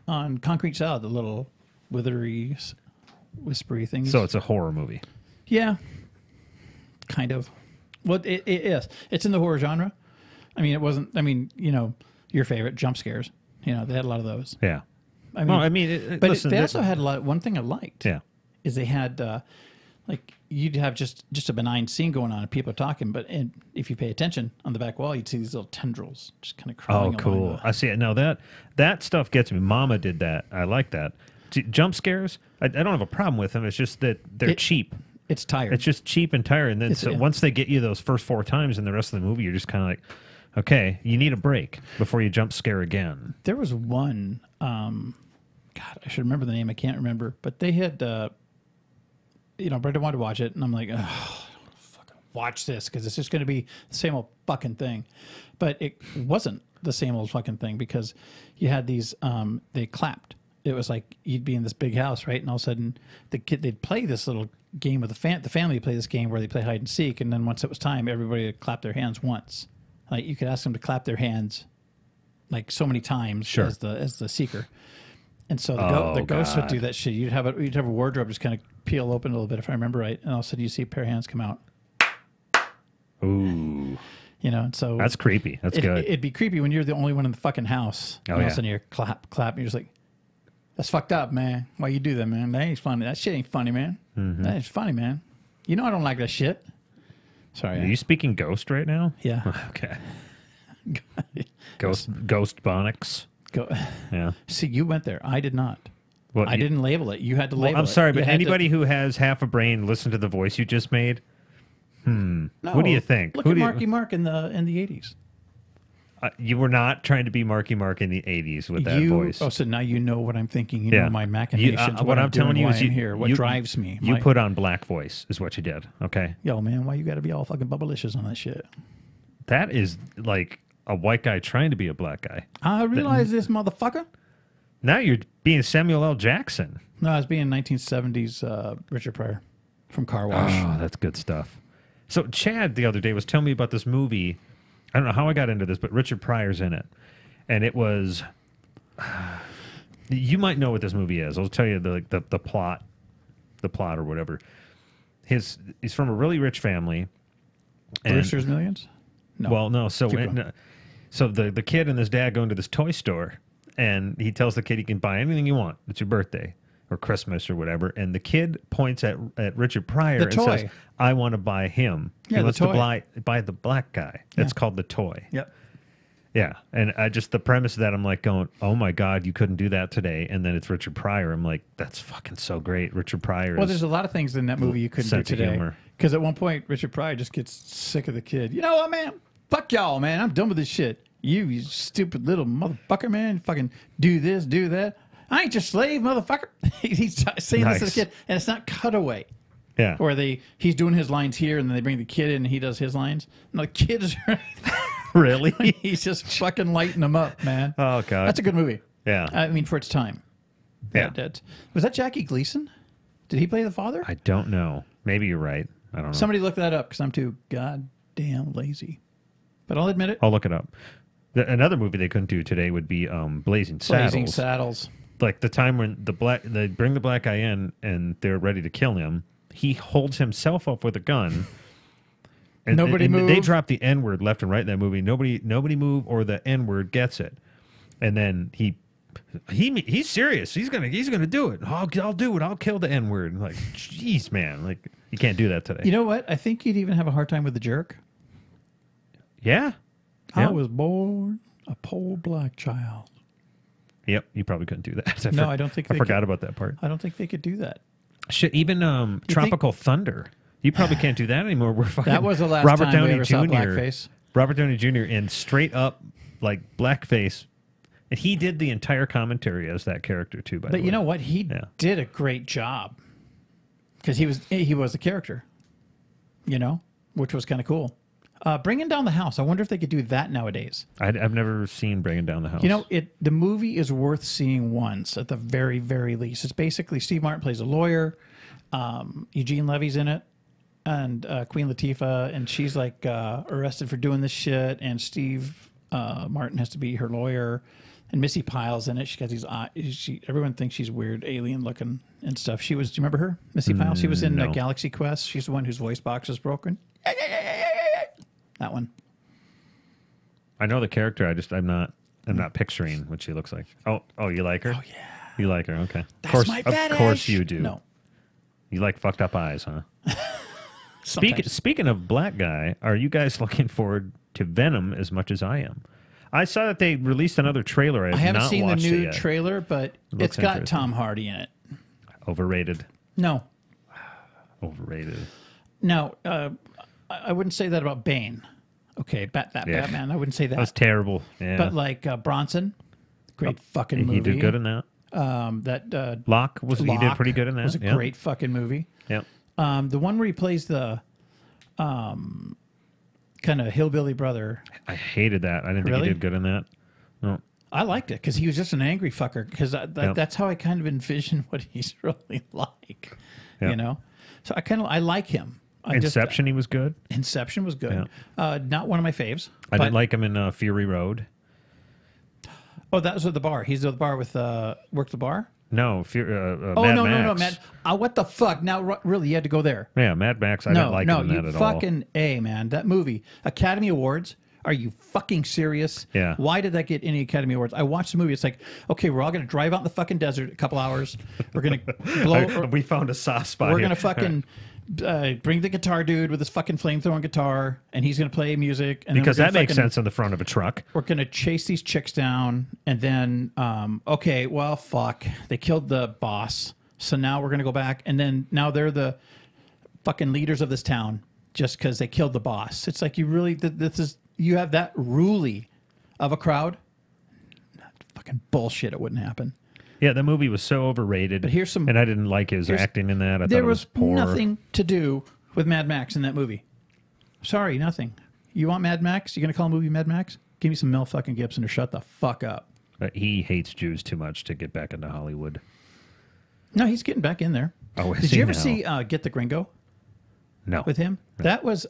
S2: on Concrete Salad, the little withery, whispery things.
S1: So it's a horror movie.
S2: Yeah, kind of. Well, it is. It's in the horror genre. I mean, it wasn't. I mean, your favorite jump scares. They had a lot of those.
S1: Yeah.
S2: I mean, but
S1: listen,
S2: they also had a lot. One thing I liked.
S1: Yeah.
S2: Is they had like you'd have just a benign scene going on and people are talking, but if you pay attention on the back wall, you'd see these little tendrils just kind of crawling.
S1: Oh, cool. I see it. No, that stuff gets me. Mama did that. I like that. See, jump scares, I don't have a problem with them. It's just that they're cheap.
S2: It's tired.
S1: It's just cheap and tired. And then once they get you those first 4 times in the rest of the movie, you're just kind of like, okay, you need a break before you jump scare again.
S2: There was one, God, I should remember the name. I can't remember, but they had, Brenda wanted to watch it, and I'm like, oh, fucking watch this because it's just going to be the same old fucking thing. But it wasn't the same old fucking thing because you had these, they clapped. It was like you'd be in this big house, right? And all of a sudden, they'd play this little game with the family would play this game where they play hide and seek, and then once it was time, everybody would clap their hands once. Like you could ask them to clap their hands like so many times as the seeker. And so the ghosts would do that shit. You'd have a wardrobe just kind of peel open a little bit, if I remember right, and all of a sudden you see a pair of hands come out.
S1: Ooh,
S2: and so
S1: that's creepy. That's good.
S2: It'd be creepy when you're the only one in the fucking house. And all of a sudden you're clap, and you're just like, "That's fucked up, man. Why you do that, man? That ain't funny. That shit ain't funny, man.
S1: Mm-hmm.
S2: That ain't funny, man. I don't like that shit." Sorry.
S1: Are you speaking ghost right now?
S2: Yeah.
S1: Okay. Ghost Bonics.
S2: Go.
S1: Yeah.
S2: See, you went there. I did not.
S1: Well,
S2: I didn't label it. You had to label it.
S1: I'm sorry, but
S2: You had
S1: anybody who has half a brain, listen to the voice you just made.
S2: No,
S1: What do you think?
S2: Look
S1: Who
S2: at
S1: do you-
S2: Marky Mark in the 80s.
S1: You were not trying to be Marky Mark in the 80s with that voice.
S2: Oh, so now you know what I'm thinking. You know my machinations.
S1: What I'm telling you is
S2: here. What drives me.
S1: You put on black voice is what you did. Okay.
S2: Yo, man, why you got to be all fucking bubblicious on that shit?
S1: That is like a white guy trying to be a black guy.
S2: I realize this, motherfucker.
S1: Now you're being Samuel L. Jackson.
S2: No, I was being 1970s Richard Pryor from Car Wash.
S1: Oh, that's good stuff. So Chad the other day was telling me about this movie. I don't know how I got into this, but Richard Pryor's in it. And it was... you might know what this movie is. I'll tell you the plot. The plot or whatever. He's from a really rich family.
S2: Brewster's Millions? No.
S1: Well, no. So the kid and his dad go into this toy store, and he tells the kid he can buy anything you want. It's your birthday or Christmas or whatever. And the kid points at Richard Pryor and says, I want to buy him.
S2: Yeah,
S1: he wants to buy the black guy. It's called the toy.
S2: Yep.
S1: Yeah. And I just, the premise of that, I'm like going, oh my God, you couldn't do that today. And then it's Richard Pryor. I'm like, that's fucking so great. Richard Pryor.
S2: Well, there's a lot of things in that movie you couldn't do today. Because at one point, Richard Pryor just gets sick of the kid. You know what, man? Fuck y'all, man. I'm done with this shit. You stupid little motherfucker, man. Fucking do this, do that. I ain't your slave, motherfucker. He's saying this to the kid, and it's not cutaway.
S1: Yeah.
S2: Or he's doing his lines here, and then they bring the kid in, and he does his lines. No, the kid is
S1: really?
S2: He's just fucking lighting them up, man.
S1: Oh, God.
S2: That's a good movie.
S1: Yeah.
S2: I mean, for its time.
S1: Yeah.
S2: Was that Jackie Gleason? Did he play the father?
S1: I don't know. Maybe you're right. I don't know.
S2: Somebody look that up because I'm too goddamn lazy. But I'll admit it.
S1: I'll look it up. Another movie they couldn't do today would be Blazing Saddles.
S2: Blazing Saddles.
S1: Like the time when they bring the black guy in and they're ready to kill him, he holds himself up with a gun. And
S2: nobody move.
S1: They drop the N-word left and right in that movie. Nobody move or the N-word gets it. And then he's serious. He's gonna do it. I'll do it. I'll kill the N-word. Like, jeez, man. Like, you can't do that today.
S2: You know what? I think you'd even have a hard time with the jerk.
S1: Yeah.
S2: I was born a poor black child.
S1: Yep, you probably couldn't do that.
S2: I don't think
S1: I forgot about that part.
S2: I don't think they could do that.
S1: Shit, even Tropical Thunder. You probably can't do that anymore. We're fucking
S2: that was the last
S1: Robert
S2: time
S1: Downey
S2: we ever
S1: Jr.
S2: saw blackface.
S1: Robert Downey Jr. in straight up like blackface. And he did the entire commentary as that character too. But
S2: you know what? He did a great job because he was the character. You know, which was kind of cool. Bringing Down the House. I wonder if they could do that nowadays.
S1: I've never seen Bringing Down the House.
S2: You know, the movie is worth seeing once at the very, very least. It's basically Steve Martin plays a lawyer. Eugene Levy's in it. And Queen Latifah. And she's like arrested for doing this shit. And Steve Martin has to be her lawyer. And Missy Pyle's in it. She got these eyes. Everyone thinks she's weird, alien looking and stuff. Do you remember her? Missy Pyle? She was in Galaxy Quest. She's the one whose voice box is broken. That one.
S1: I know the character. I'm not picturing what she looks like. Oh, you like her?
S2: Oh yeah.
S1: You like her? Okay.
S2: Of
S1: course you do.
S2: No.
S1: You like fucked up eyes, huh?
S2: Sometimes.
S1: Speaking of black guy, are you guys looking forward to Venom as much as I am? I saw that they released another trailer. I haven't
S2: seen the new trailer, but it's got Tom Hardy in it.
S1: Overrated.
S2: No.
S1: Overrated.
S2: No, I wouldn't say that about Bane. Okay, Batman. I wouldn't say that.
S1: That was terrible. Yeah.
S2: But like Bronson, great fucking movie.
S1: He did good in that. Locke he did pretty good in that.
S2: It was a great fucking movie.
S1: Yep.
S2: The one where he plays the kind of hillbilly brother.
S1: I hated that. I didn't think he did good in that. No.
S2: I liked it because he was just an angry fucker. Because that's how I kind of envision what he's really like. Yep. You know, so I like him.
S1: Inception, he was good.
S2: Inception was good. Yeah. Not one of my faves.
S1: I didn't like him in Fury Road.
S2: Oh, that was at the bar. He's at the bar with worked the bar.
S1: No,
S2: Mad
S1: Max.
S2: What the fuck? Now, really, you had to go there.
S1: Yeah, Mad Max. I didn't like him in that at all.
S2: Fucking A, man. That movie, Academy Awards. Are you fucking serious?
S1: Yeah.
S2: Why did that get any Academy Awards? I watched the movie. It's like, okay, we're all going to drive out in the fucking desert a couple hours. We're going to blow.
S1: We found a soft spot.
S2: We're going to fucking bring the guitar dude with his fucking flamethrowing guitar, and he's going to play music. And
S1: because that makes sense on the front of a truck.
S2: We're going to chase these chicks down, and then, okay, well, fuck. They killed the boss, so now we're going to go back, and then now they're the fucking leaders of this town just because they killed the boss. It's like you really, you have that ruly of a crowd. Fucking bullshit, it wouldn't happen.
S1: Yeah, the movie was so overrated.
S2: But here's some,
S1: and I didn't like his acting in that. I thought it was poor.
S2: Nothing to do with Mad Max in that movie. Sorry, nothing. You want Mad Max? You gonna call a movie Mad Max? Give me some Mel fucking Gibson or shut the fuck up.
S1: He hates Jews too much to get back into Hollywood.
S2: No, he's getting back in there.
S1: Oh,
S2: did you ever see Get the Gringo?
S1: No.
S2: With him? No. That was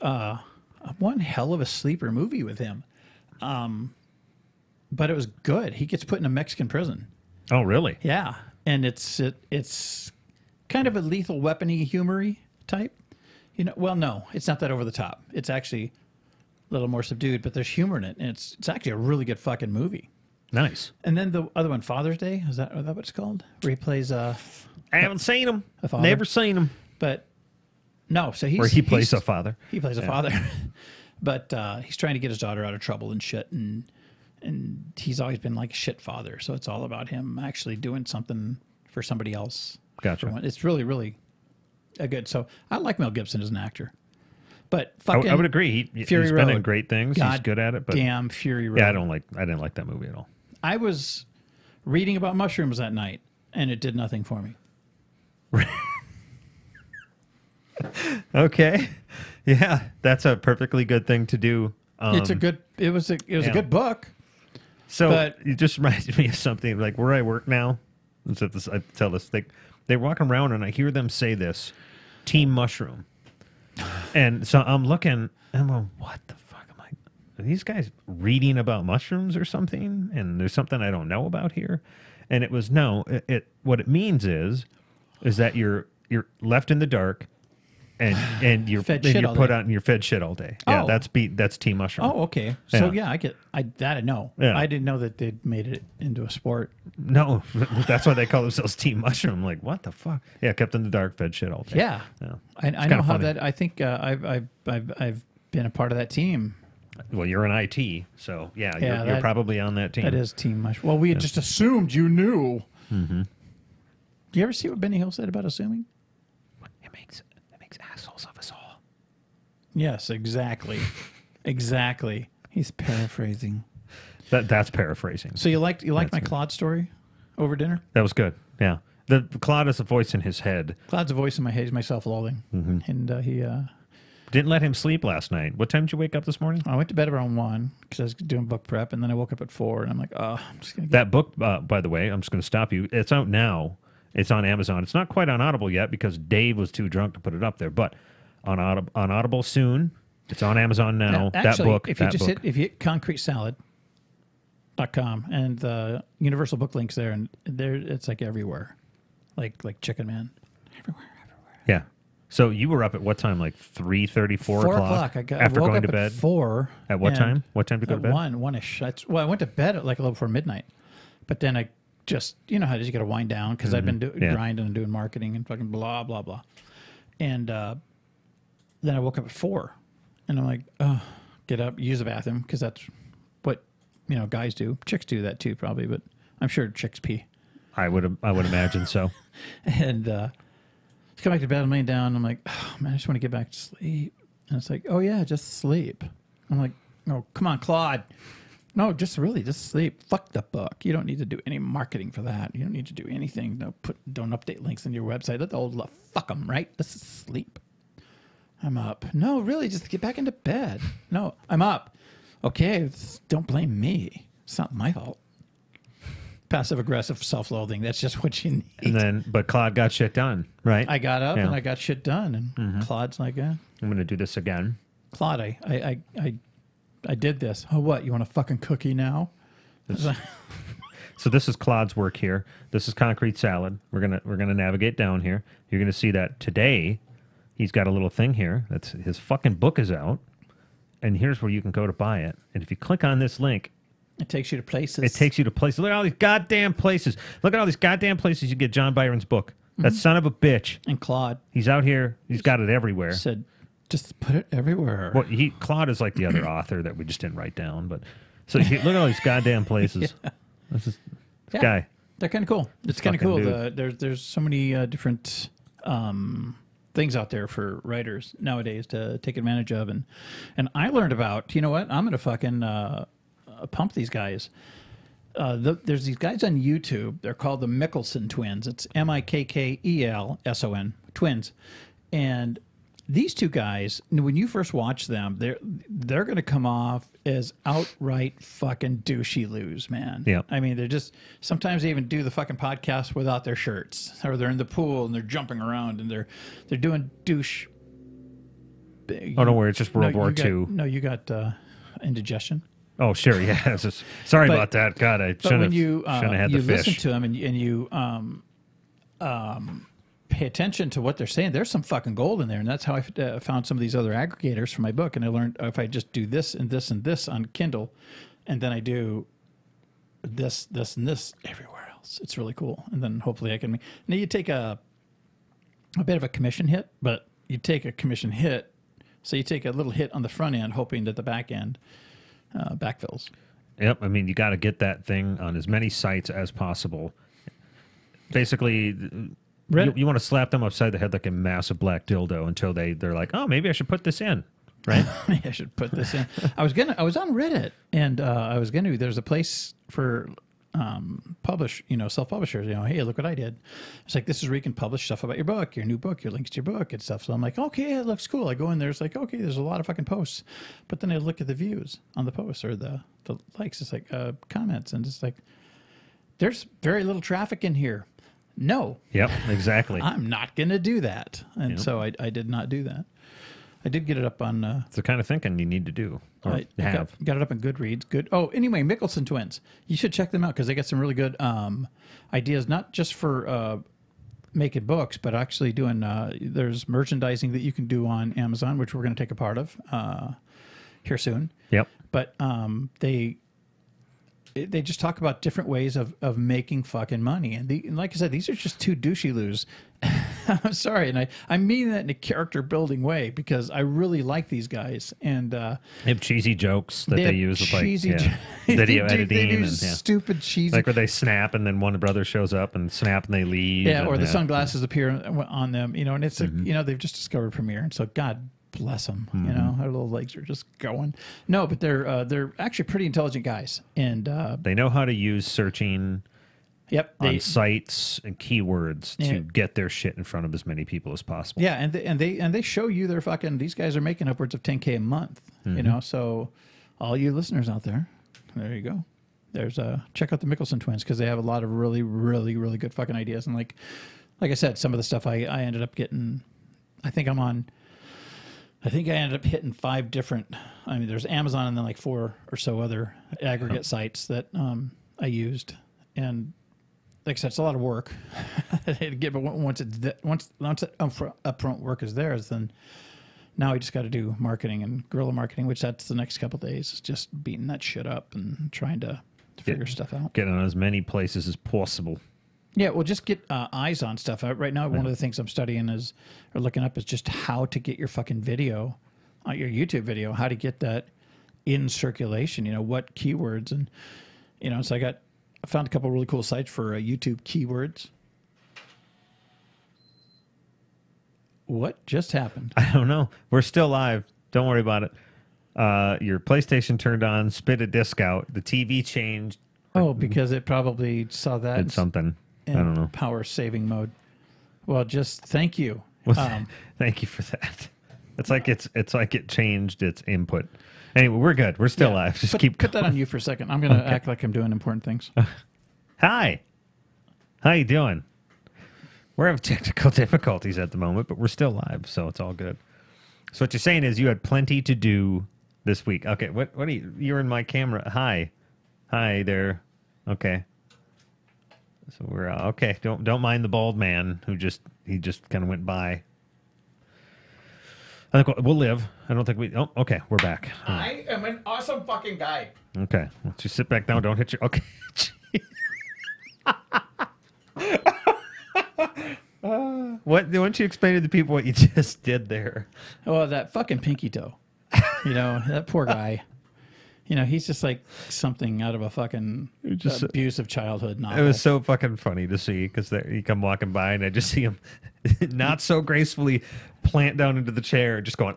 S2: one hell of a sleeper movie with him. But it was good. He gets put in a Mexican prison.
S1: Oh, really?
S2: Yeah, and it's kind of a Lethal Weapon-y, humory type. You know, well, no, it's not that over the top. It's actually a little more subdued, but there's humor in it, and it's actually a really good fucking movie.
S1: Nice.
S2: And then the other one, Father's Day, is that what it's called? Where he plays I
S1: haven't seen him. Never seen him.
S2: But no, so
S1: where he plays a father.
S2: He plays a father, but he's trying to get his daughter out of trouble and shit, and he's always been like a shit father. So it's all about him actually doing something for somebody else.
S1: Gotcha.
S2: It's really, really a good. So I like Mel Gibson as an actor. But fucking
S1: I would agree. He's been in great things. He's good at it. But
S2: damn, Fury Road.
S1: Yeah, I didn't like that movie at all.
S2: I was reading about mushrooms that night, and it did nothing for me.
S1: Okay. Yeah, that's a perfectly good thing to do.
S2: It was a good book.
S1: So
S2: but
S1: it just reminds me of something like where I work now. I tell this, they walk around and I hear them say this, Team Mushroom. And so I'm looking, and I'm going, what the fuck am I? Are these guys reading about mushrooms or something? And there's something I don't know about here. And it was what it means is that you're left in the dark, and you're put out and you're fed shit all day. Yeah, that's Team Mushroom.
S2: Oh, okay. So yeah, I know. Yeah. I didn't know that they'd made it into a sport.
S1: No, that's why they call themselves Team Mushroom. Like, what the fuck? Yeah, kept in the dark, fed shit all day.
S2: Yeah, I know how that. I think I've been a part of that team.
S1: Well, you're in IT, so you're probably on that team.
S2: That is Team Mushroom. Well, we had just assumed you knew. Mm-hmm. Do you ever see what Benny Hill said about assuming?
S1: It makes assholes of us all.
S2: Yes, exactly. Exactly. He's paraphrasing.
S1: That's paraphrasing.
S2: So you liked my Claude story over dinner?
S1: That was good. Yeah. The Claude is a voice in his head.
S2: Claude's a voice in my head. He's my self-loathing. Mm-hmm. And he
S1: didn't let him sleep last night. What time did you wake up this morning?
S2: I went to bed around 1 because I was doing book prep, and then I woke up at 4, and I'm like, oh, I'm just going to
S1: that book, by the way, I'm just going to stop you. It's out now. It's on Amazon. It's not quite on Audible yet because Dave was too drunk to put it up there, but on Audible soon. It's on Amazon now.
S2: Actually,
S1: that book.
S2: If you hit concretesalad.com and the Universal Book link's there, and there it's like everywhere, like Chicken Man, everywhere.
S1: Yeah. So you were up at what time? Like 3:30, 4 o'clock. After going to bed.
S2: At 4.
S1: At what time? What time to go to bed?
S2: 1-ish. I went to bed at like a little before midnight, but then I just how it is, you got to wind down because I've been grinding and doing marketing and fucking blah blah blah, and then I woke up at 4, and I'm like, oh, get up, use the bathroom because that's what guys do. Chicks do that too probably, but I'm sure chicks pee.
S1: I would imagine so.
S2: And come back to bed. I'm laying down. I'm like, oh man, I just want to get back to sleep. And it's like, oh yeah, just sleep. I'm like, oh come on, Claude. No, just sleep. Fuck the book. You don't need to do any marketing for that. You don't need to do anything. Don't update links on your website. Let the old fuck them, right? Let's just sleep. I'm up. No, really, just get back into bed. No, I'm up. Okay, don't blame me. It's not my fault. Passive-aggressive self-loathing. That's just what you need.
S1: But Claude got shit done, right?
S2: I got up and I got shit done. And Claude's like,
S1: I'm going to do this again.
S2: Claude, I did this. Oh, what? You want a fucking cookie now?
S1: So this is Claude's work here. This is Concrete Salad. We're gonna navigate down here. You're gonna see that today he's got a little thing here. That's his fucking book is out, and here's where you can go to buy it. And if you click on this link,
S2: it takes you to places.
S1: It takes you to places. Look at all these goddamn places. Look at all these goddamn places you get John Byron's book. That son of a bitch.
S2: And Claude.
S1: He's out here. He's got it everywhere.
S2: Said, just put it everywhere.
S1: Well, Claude is like the other author that we just didn't write down. But look at all these goddamn places.
S2: Yeah.
S1: This guy.
S2: They're kind of cool. It's kind of cool. There's so many different things out there for writers nowadays to take advantage of. And I learned about, you know what? I'm going to fucking pump these guys. There's these guys on YouTube. They're called the Mickelson twins. It's Mikkkelson twins. And these two guys, when you first watch them, they're going to come off as outright fucking douchey loos, man.
S1: Yeah.
S2: I mean, they're just, sometimes they even do the fucking podcast without their shirts, or they're in the pool and they're jumping around and they're doing douche.
S1: Oh, don't worry, it's just World War II.
S2: No, you got indigestion.
S1: Oh, sure, yeah. Sorry about that. God, I shouldn't have had the fish.
S2: Listen to them and you pay attention to what they're saying. There's some fucking gold in there, and that's how I found some of these other aggregators for my book. And I learned if I just do this and this and this on Kindle, and then I do this, this, and this everywhere else, it's really cool. And then hopefully I can. Now you take a bit of a commission hit, but you take a commission hit, so you take a little hit on the front end, hoping that the back end backfills.
S1: Yep, I mean, you got to get that thing on as many sites as possible. Basically, you want to slap them upside the head like a massive black dildo until they're like, oh, maybe I should put this in, right?
S2: I should put this in. I was on Reddit, and there's a place for self-publishers, hey, look what I did. It's like, this is where you can publish stuff about your book, your new book, your links to your book and stuff. So I'm like, okay, it looks cool. I go in there, it's like, okay, there's a lot of fucking posts. But then I look at the views on the posts or the likes, it's like comments, and it's like, there's very little traffic in here. No.
S1: Yep, exactly.
S2: I'm not going to do that. And so I did not do that. I did get it up on...
S1: it's the kind of thinking you need to do. Or
S2: got it up on Goodreads. Good. Oh, anyway, Mickelson Twins. You should check them out because they got some really good ideas, not just for making books, but actually doing... there's merchandising that you can do on Amazon, which we're going to take a part of here soon.
S1: Yep.
S2: But they just talk about different ways of making fucking money. And like I said, these are just two douchey loos. I'm sorry. And I mean that in a character building way because I really like these guys. And
S1: they have cheesy jokes that they use with video editing.
S2: They do stupid cheesy.
S1: Like where they snap and then one brother shows up and snap and they leave.
S2: Yeah, or the sunglasses appear on them, and it's they've just discovered Premiere. And so God bless them, their little legs are just going. No, but they're actually pretty intelligent guys, and
S1: they know how to use searching.
S2: Yep,
S1: on sites and keywords to get their shit in front of as many people as possible.
S2: Yeah, and they show you their fucking. These guys are making upwards of $10K a month. So all you listeners out there you go. There's check out the Mickelson Twins because they have a lot of really, really, really good fucking ideas. And like I said, some of the stuff I ended up getting. I think I ended up hitting 5 different. I mean, there's Amazon and then like 4 or so other aggregate sites that I used, and like I said, it's a lot of work. But once upfront work is there, then now we just got to do marketing and guerrilla marketing, which that's the next couple of days. Is just beating that shit up and trying to figure stuff out.
S1: Get on as many places as possible.
S2: Yeah, well, just get eyes on stuff. Right now, one of the things I'm studying or looking up is just how to get your fucking video, your YouTube video, how to get that in circulation. What keywords and so I found a couple of really cool sites for YouTube keywords. What just happened?
S1: I don't know. We're still live. Don't worry about it. Your PlayStation turned on, spit a disc out. The TV changed.
S2: Oh, because it probably saw that.
S1: Did something. I don't know.
S2: Power saving mode. Well, just thank you.
S1: Well, thank you for that. It's like it changed its input. Anyway, we're good. We're still live. Just
S2: put that on you for a second. I'm going to act like I'm doing important things.
S1: Hi. How you doing? We're having technical difficulties at the moment, but we're still live, so it's all good. So what you're saying is you had plenty to do this week. Okay, what are you're in my camera. Hi there. Okay. So we're okay. Don't mind the bald man who just kind of went by. I think we'll live. I don't think we. Oh, okay, we're back.
S2: I am an awesome fucking guy.
S1: Okay, why don't you sit back down? Don't hit your. Okay. Why don't you explain to the people what you just did there?
S2: Oh, that fucking pinky toe. That poor guy. He's just like something out of a fucking abusive childhood novel.
S1: It was so fucking funny to see because he come walking by and I just see him not so gracefully plant down into the chair, just going.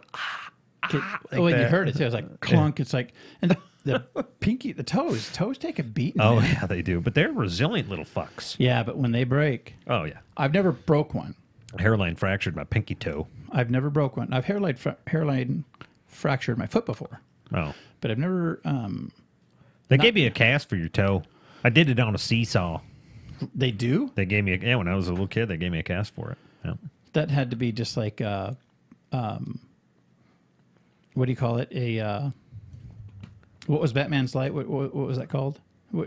S2: You heard it too. It was like clunk. It's like, and the pinky, the toes take a beating.
S1: Oh
S2: man.
S1: yeah, they do. But they're resilient little fucks.
S2: Yeah, but when they break.
S1: Oh yeah.
S2: I've never broke one.
S1: Hairline fractured my pinky toe.
S2: I've never broke one. I've hairline fractured my foot before,
S1: Oh.
S2: but I've never.
S1: They gave me a cast for your toe. I did it on a seesaw.
S2: They do?
S1: They gave me when I was a little kid, they gave me a cast for it. Yeah.
S2: That had to be just like, what do you call it? What was Batman's light? What was that called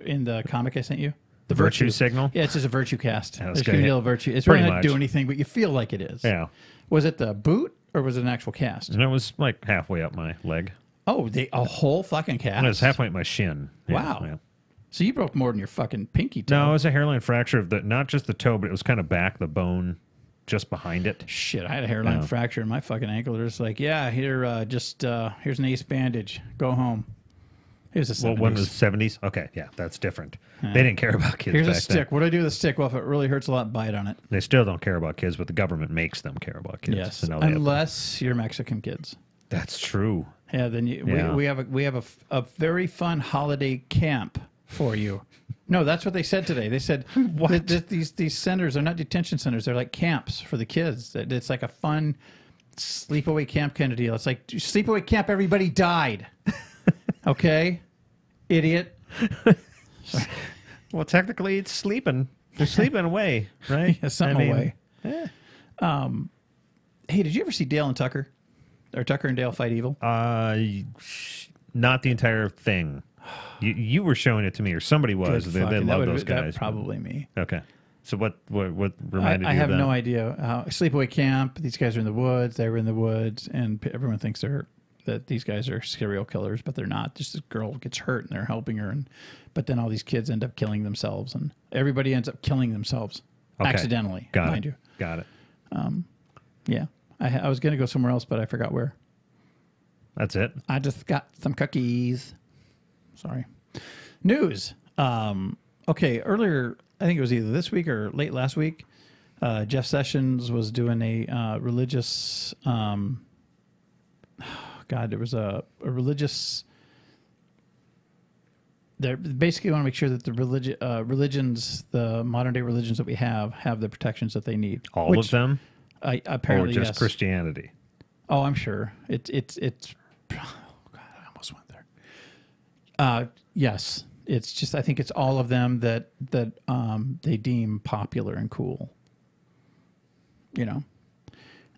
S2: in the comic I sent you?
S1: The virtue signal?
S2: Yeah, it's just a virtue cast.
S1: Yeah,
S2: There's no virtue. It's
S1: pretty
S2: really not
S1: much.
S2: do anything, but you feel like it is.
S1: Yeah.
S2: Was it the boot or was it an actual cast?
S1: And it was like halfway up my leg.
S2: Oh, a whole fucking cast?
S1: And it was halfway up my shin. Yeah,
S2: Wow.
S1: Yeah.
S2: So you broke more than your fucking pinky toe.
S1: No, it was a hairline fracture of not just the toe, but it was kind of back, the bone just behind it.
S2: Shit, I had a hairline fracture in my fucking ankle. They're just like, yeah, here, here's an ace bandage. Go home. Here's a 70s.
S1: Well, one was 70s? Okay, yeah, that's different. They didn't care about kids
S2: Here's a
S1: back
S2: stick.
S1: then.
S2: What do I do with a stick? Well, if it really hurts a lot, bite on it.
S1: They still don't care about kids, but the government makes them care about kids.
S2: Yes,
S1: So now they have to-
S2: unless you're Mexican kids.
S1: That's true.
S2: Yeah, then
S1: Yeah.
S2: we have a very fun holiday camp for you. No, that's what they said today. They said that these centers are not detention centers; they're like camps for the kids. It's like a fun sleepaway camp kind of deal. It's like sleepaway camp. Everybody died. Okay, idiot.
S1: Well, technically, it's sleeping. They're sleeping away, right?
S2: Yeah, something away.
S1: Yeah.
S2: Hey, did you ever see Dale and Tucker? Or Tucker and Dale Fight Evil?
S1: Not the entire thing. You were showing it to me, or somebody was. They love those guys.
S2: Probably me.
S1: Okay. So what reminded
S2: I
S1: you
S2: have
S1: of that?
S2: no idea. Sleepaway camp. These guys are in the woods. They were in the woods, and everyone thinks that these guys are serial killers, but they're not. Just this girl gets hurt, and they're helping her, but then all these kids end up killing themselves, and everybody ends up killing themselves accidentally. Mind you.
S1: Got it.
S2: Yeah, I was going to go somewhere else, but I forgot where.
S1: That's it.
S2: I just got some cookies. Sorry. News. Okay, earlier, I think it was either this week or late last week, Jeff Sessions was doing a religious... there was a religious... They basically want to make sure that the religions, the modern-day religions that we have the protections that they need.
S1: All of them?
S2: Apparently,
S1: or just
S2: yes.
S1: Christianity?
S2: Oh, I'm sure. It's oh God, I almost went there. Yes. It's just I think it's all of them that they deem popular and cool. You know.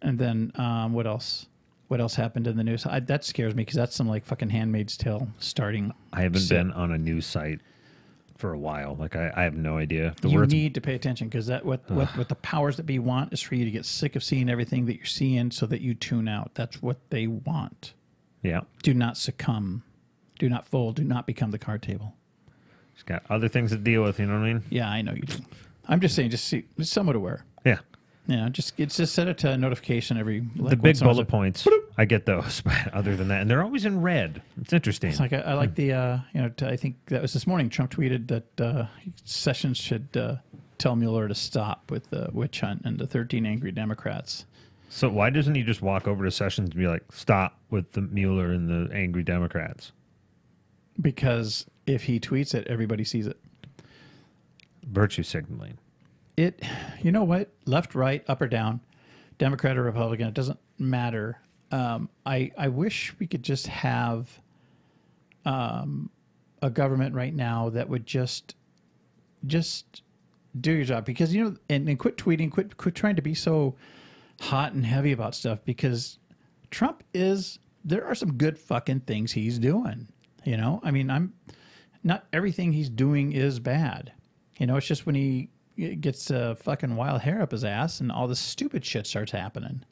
S2: And then what else? What else happened in the news? That scares me because that's some like fucking Handmaid's Tale starting.
S1: I haven't been on a news site for a while. Like I have no idea.
S2: You need to pay attention because what the powers that be want is for you to get sick of seeing everything that you're seeing so that you tune out. That's what they want.
S1: Yeah.
S2: Do not succumb. Do not fold. Do not become the card table.
S1: It's got other things to deal with, you know what I mean?
S2: Yeah, I know you do. I'm just saying, just somewhat aware.
S1: Yeah.
S2: Yeah, it's just set it to a notification every. Like
S1: The big bullet points, I get those. But other than that, and they're always in red. It's interesting.
S2: It's like I like the I think that was this morning. Trump tweeted that Sessions should tell Mueller to stop with the witch hunt and the 13 angry Democrats.
S1: So why doesn't he just walk over to Sessions and be like, "Stop with the Mueller and the angry Democrats"?
S2: Because if he tweets it, everybody sees it.
S1: Virtue signaling.
S2: You know what? Left, right, up or down, Democrat or Republican, it doesn't matter. I wish we could just have a government right now that would just do your job because and quit tweeting, quit trying to be so hot and heavy about stuff because Trump there are some good fucking things he's doing. I mean, not everything he's doing is bad. It's just when he gets fucking wild hair up his ass and all this stupid shit starts happening.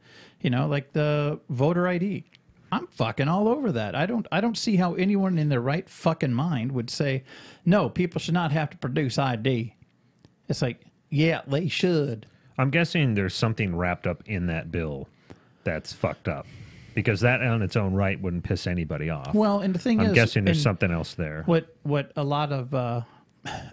S2: Like the voter ID. I'm fucking all over that. I don't see how anyone in their right fucking mind would say, no, people should not have to produce ID. It's like, yeah, they should.
S1: I'm guessing there's something wrapped up in that bill that's fucked up. Because that on its own right wouldn't piss anybody off.
S2: Well, and the thing is...
S1: I'm guessing there's something else there.
S2: What a lot of...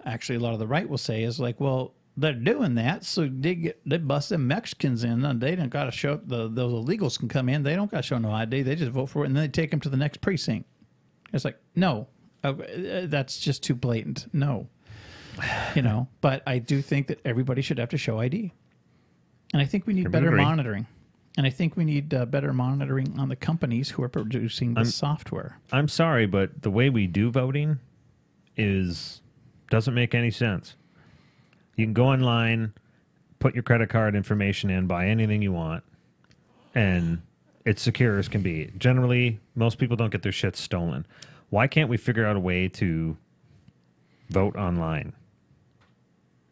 S2: actually, a lot of the right will say is like, well, they're doing that, so they bust them Mexicans in, and they don't got to show... those illegals can come in, they don't got to show no ID, they just vote for it, and then they take them to the next precinct. It's like, no. That's just too blatant. No. But I do think that everybody should have to show ID. And I think we need better monitoring. And I think we need better monitoring on the companies who are producing the software.
S1: I'm sorry, but the way we do voting doesn't make any sense. You can go online, put your credit card information in, buy anything you want, and it's secure as can be. Generally, most people don't get their shit stolen. Why can't we figure out a way to vote online?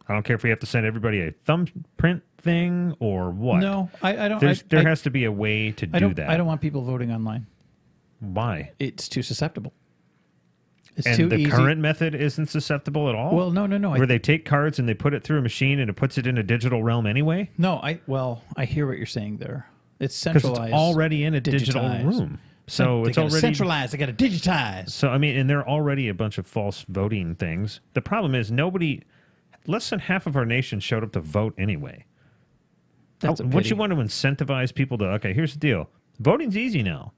S1: I don't care if we have to send everybody a thumbprint thing or what.
S2: No, I don't.
S1: There has to be a way to do that.
S2: I don't want people voting online.
S1: Why?
S2: It's too susceptible. It's
S1: and
S2: too
S1: the
S2: easy.
S1: current method isn't susceptible at all?
S2: Well, no.
S1: Where they take cards and they put it through a machine and it puts it in a digital realm anyway?
S2: No, I hear what you're saying there. It's
S1: Because
S2: centralized.
S1: it's already in a digital room. So it's already
S2: centralized. They got to digitize.
S1: So, I mean, and there are already a bunch of false voting things. The problem is less than half of our nation showed up to vote anyway. What you want to incentivize people to, okay, here's the deal. Voting's easy now.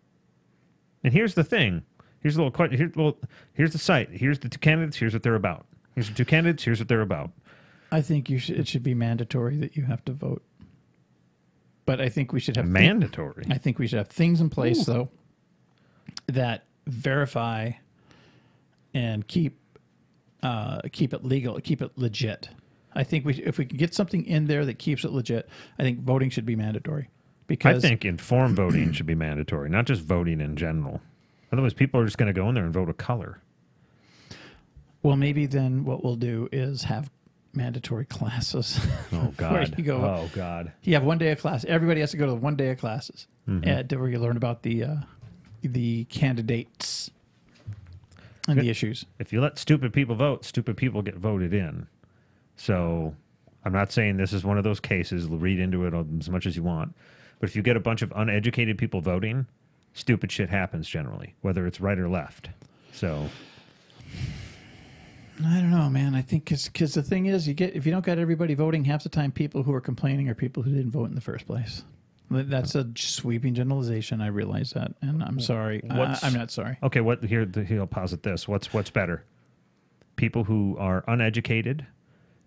S1: And here's the thing. Here's a little question. Here's the site. Here's the two candidates. Here's what they're about. Here's the two candidates. Here's what they're about.
S2: I think it should be mandatory that you have to vote. But I think we should have
S1: mandatory.
S2: I think we should have things in place though that verify and keep it legal, keep it legit. I think if we can get something in there that keeps it legit, I think voting should be mandatory. Because
S1: I think informed voting should be mandatory, not just voting in general. Otherwise, people are just going to go in there and vote a color.
S2: Well, maybe then what we'll do is have mandatory classes.
S1: Oh, God.
S2: Where you go,
S1: oh, God.
S2: You have 1 day of class. Everybody has to go to 1 day of classes where you learn about the candidates and the issues.
S1: If you let stupid people vote, stupid people get voted in. So I'm not saying this is one of those cases. Read into it as much as you want. But if you get a bunch of uneducated people voting, stupid shit happens generally, whether it's right or left. So
S2: I don't know, man. I think because the thing is, if you don't got everybody voting, half the time people who are complaining are people who didn't vote in the first place. That's a sweeping generalization. I realize that, and I'm sorry. I'm not sorry.
S1: Okay, he'll posit this. What's better? People who are uneducated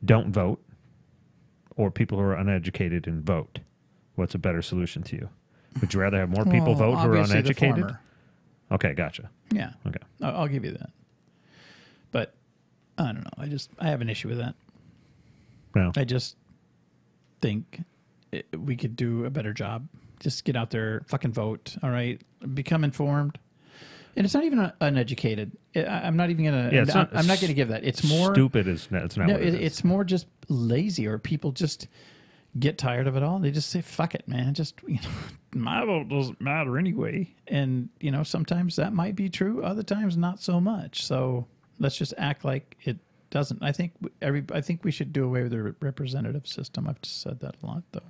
S1: don't vote, or people who are uneducated and vote? What's a better solution to you? Would you rather have more people vote who are uneducated? Okay, gotcha.
S2: Yeah.
S1: Okay.
S2: I'll give you that. But I don't know. I have an issue with that.
S1: Well,
S2: I just think we could do a better job. Just get out there, fucking vote. All right, become informed. And it's not even uneducated. I'm not even gonna.
S1: Yeah,
S2: I'm not gonna give that. It's more
S1: stupid. It's not.
S2: No,
S1: what it is.
S2: It's more just lazy, or people just get tired of it all. They just say, "Fuck it, man. Just my vote doesn't matter anyway." And sometimes that might be true. Other times, not so much. So let's just act like it doesn't. I think we should do away with the representative system. I've just said that a lot, though.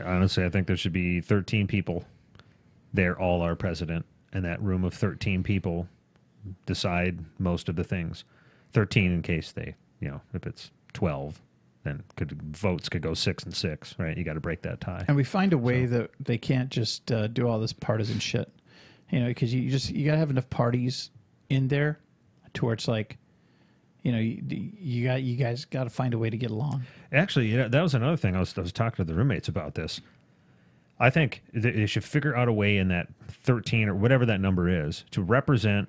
S1: Honestly, I think there should be 13 people. They're all our president. And that room of 13 people decide most of the things. 13 in case they, if it's 12, then votes could go 6 and 6, right? You got to break that tie.
S2: And we find a way that they can't just do all this partisan shit, because you got to have enough parties in there to where it's like, you guys got to find a way to get along.
S1: Actually, that was another thing. I was talking to the roommates about this. I think they should figure out a way in that 13 or whatever that number is to represent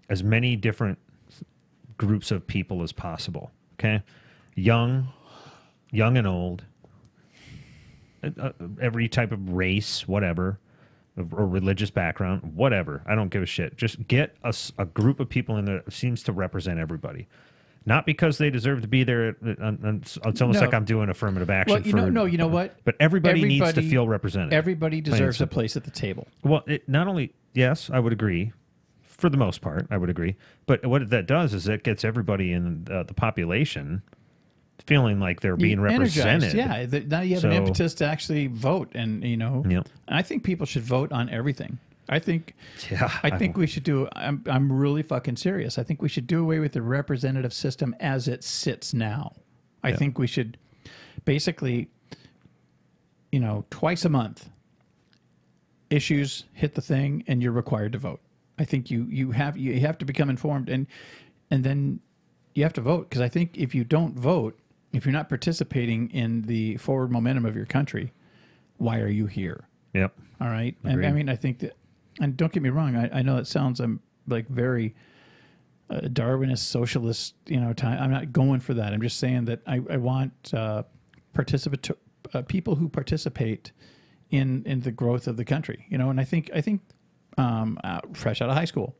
S1: as many different groups of people as possible. Okay, young and old, every type of race, whatever, or religious background, whatever. I don't give a shit. Just get a group of people in there that seems to represent everybody. Not because they deserve to be there. It's almost like I'm doing affirmative action.
S2: Well, you know what?
S1: But everybody needs to feel represented.
S2: Everybody deserves a place at the table.
S1: Well, not only, yes, I would agree. For the most part, I would agree. But what that does is it gets everybody in the population feeling like they're being represented.
S2: Yeah, now you have an impetus to actually vote. And, I think people should vote on everything. I think we should do. I'm really fucking serious. I think we should do away with the representative system as it sits now. I think we should basically, twice a month, issues hit the thing, and you're required to vote. I think you have to become informed, and then you have to vote, because I think if you don't vote, if you're not participating in the forward momentum of your country, why are you here?
S1: Yep.
S2: All right.
S1: Agreed.
S2: And I mean, I think that, and don't get me wrong, I know it sounds like very Darwinist, socialist, time. I'm not going for that. I'm just saying that I want people who participate in the growth of the country, and I think fresh out of high school,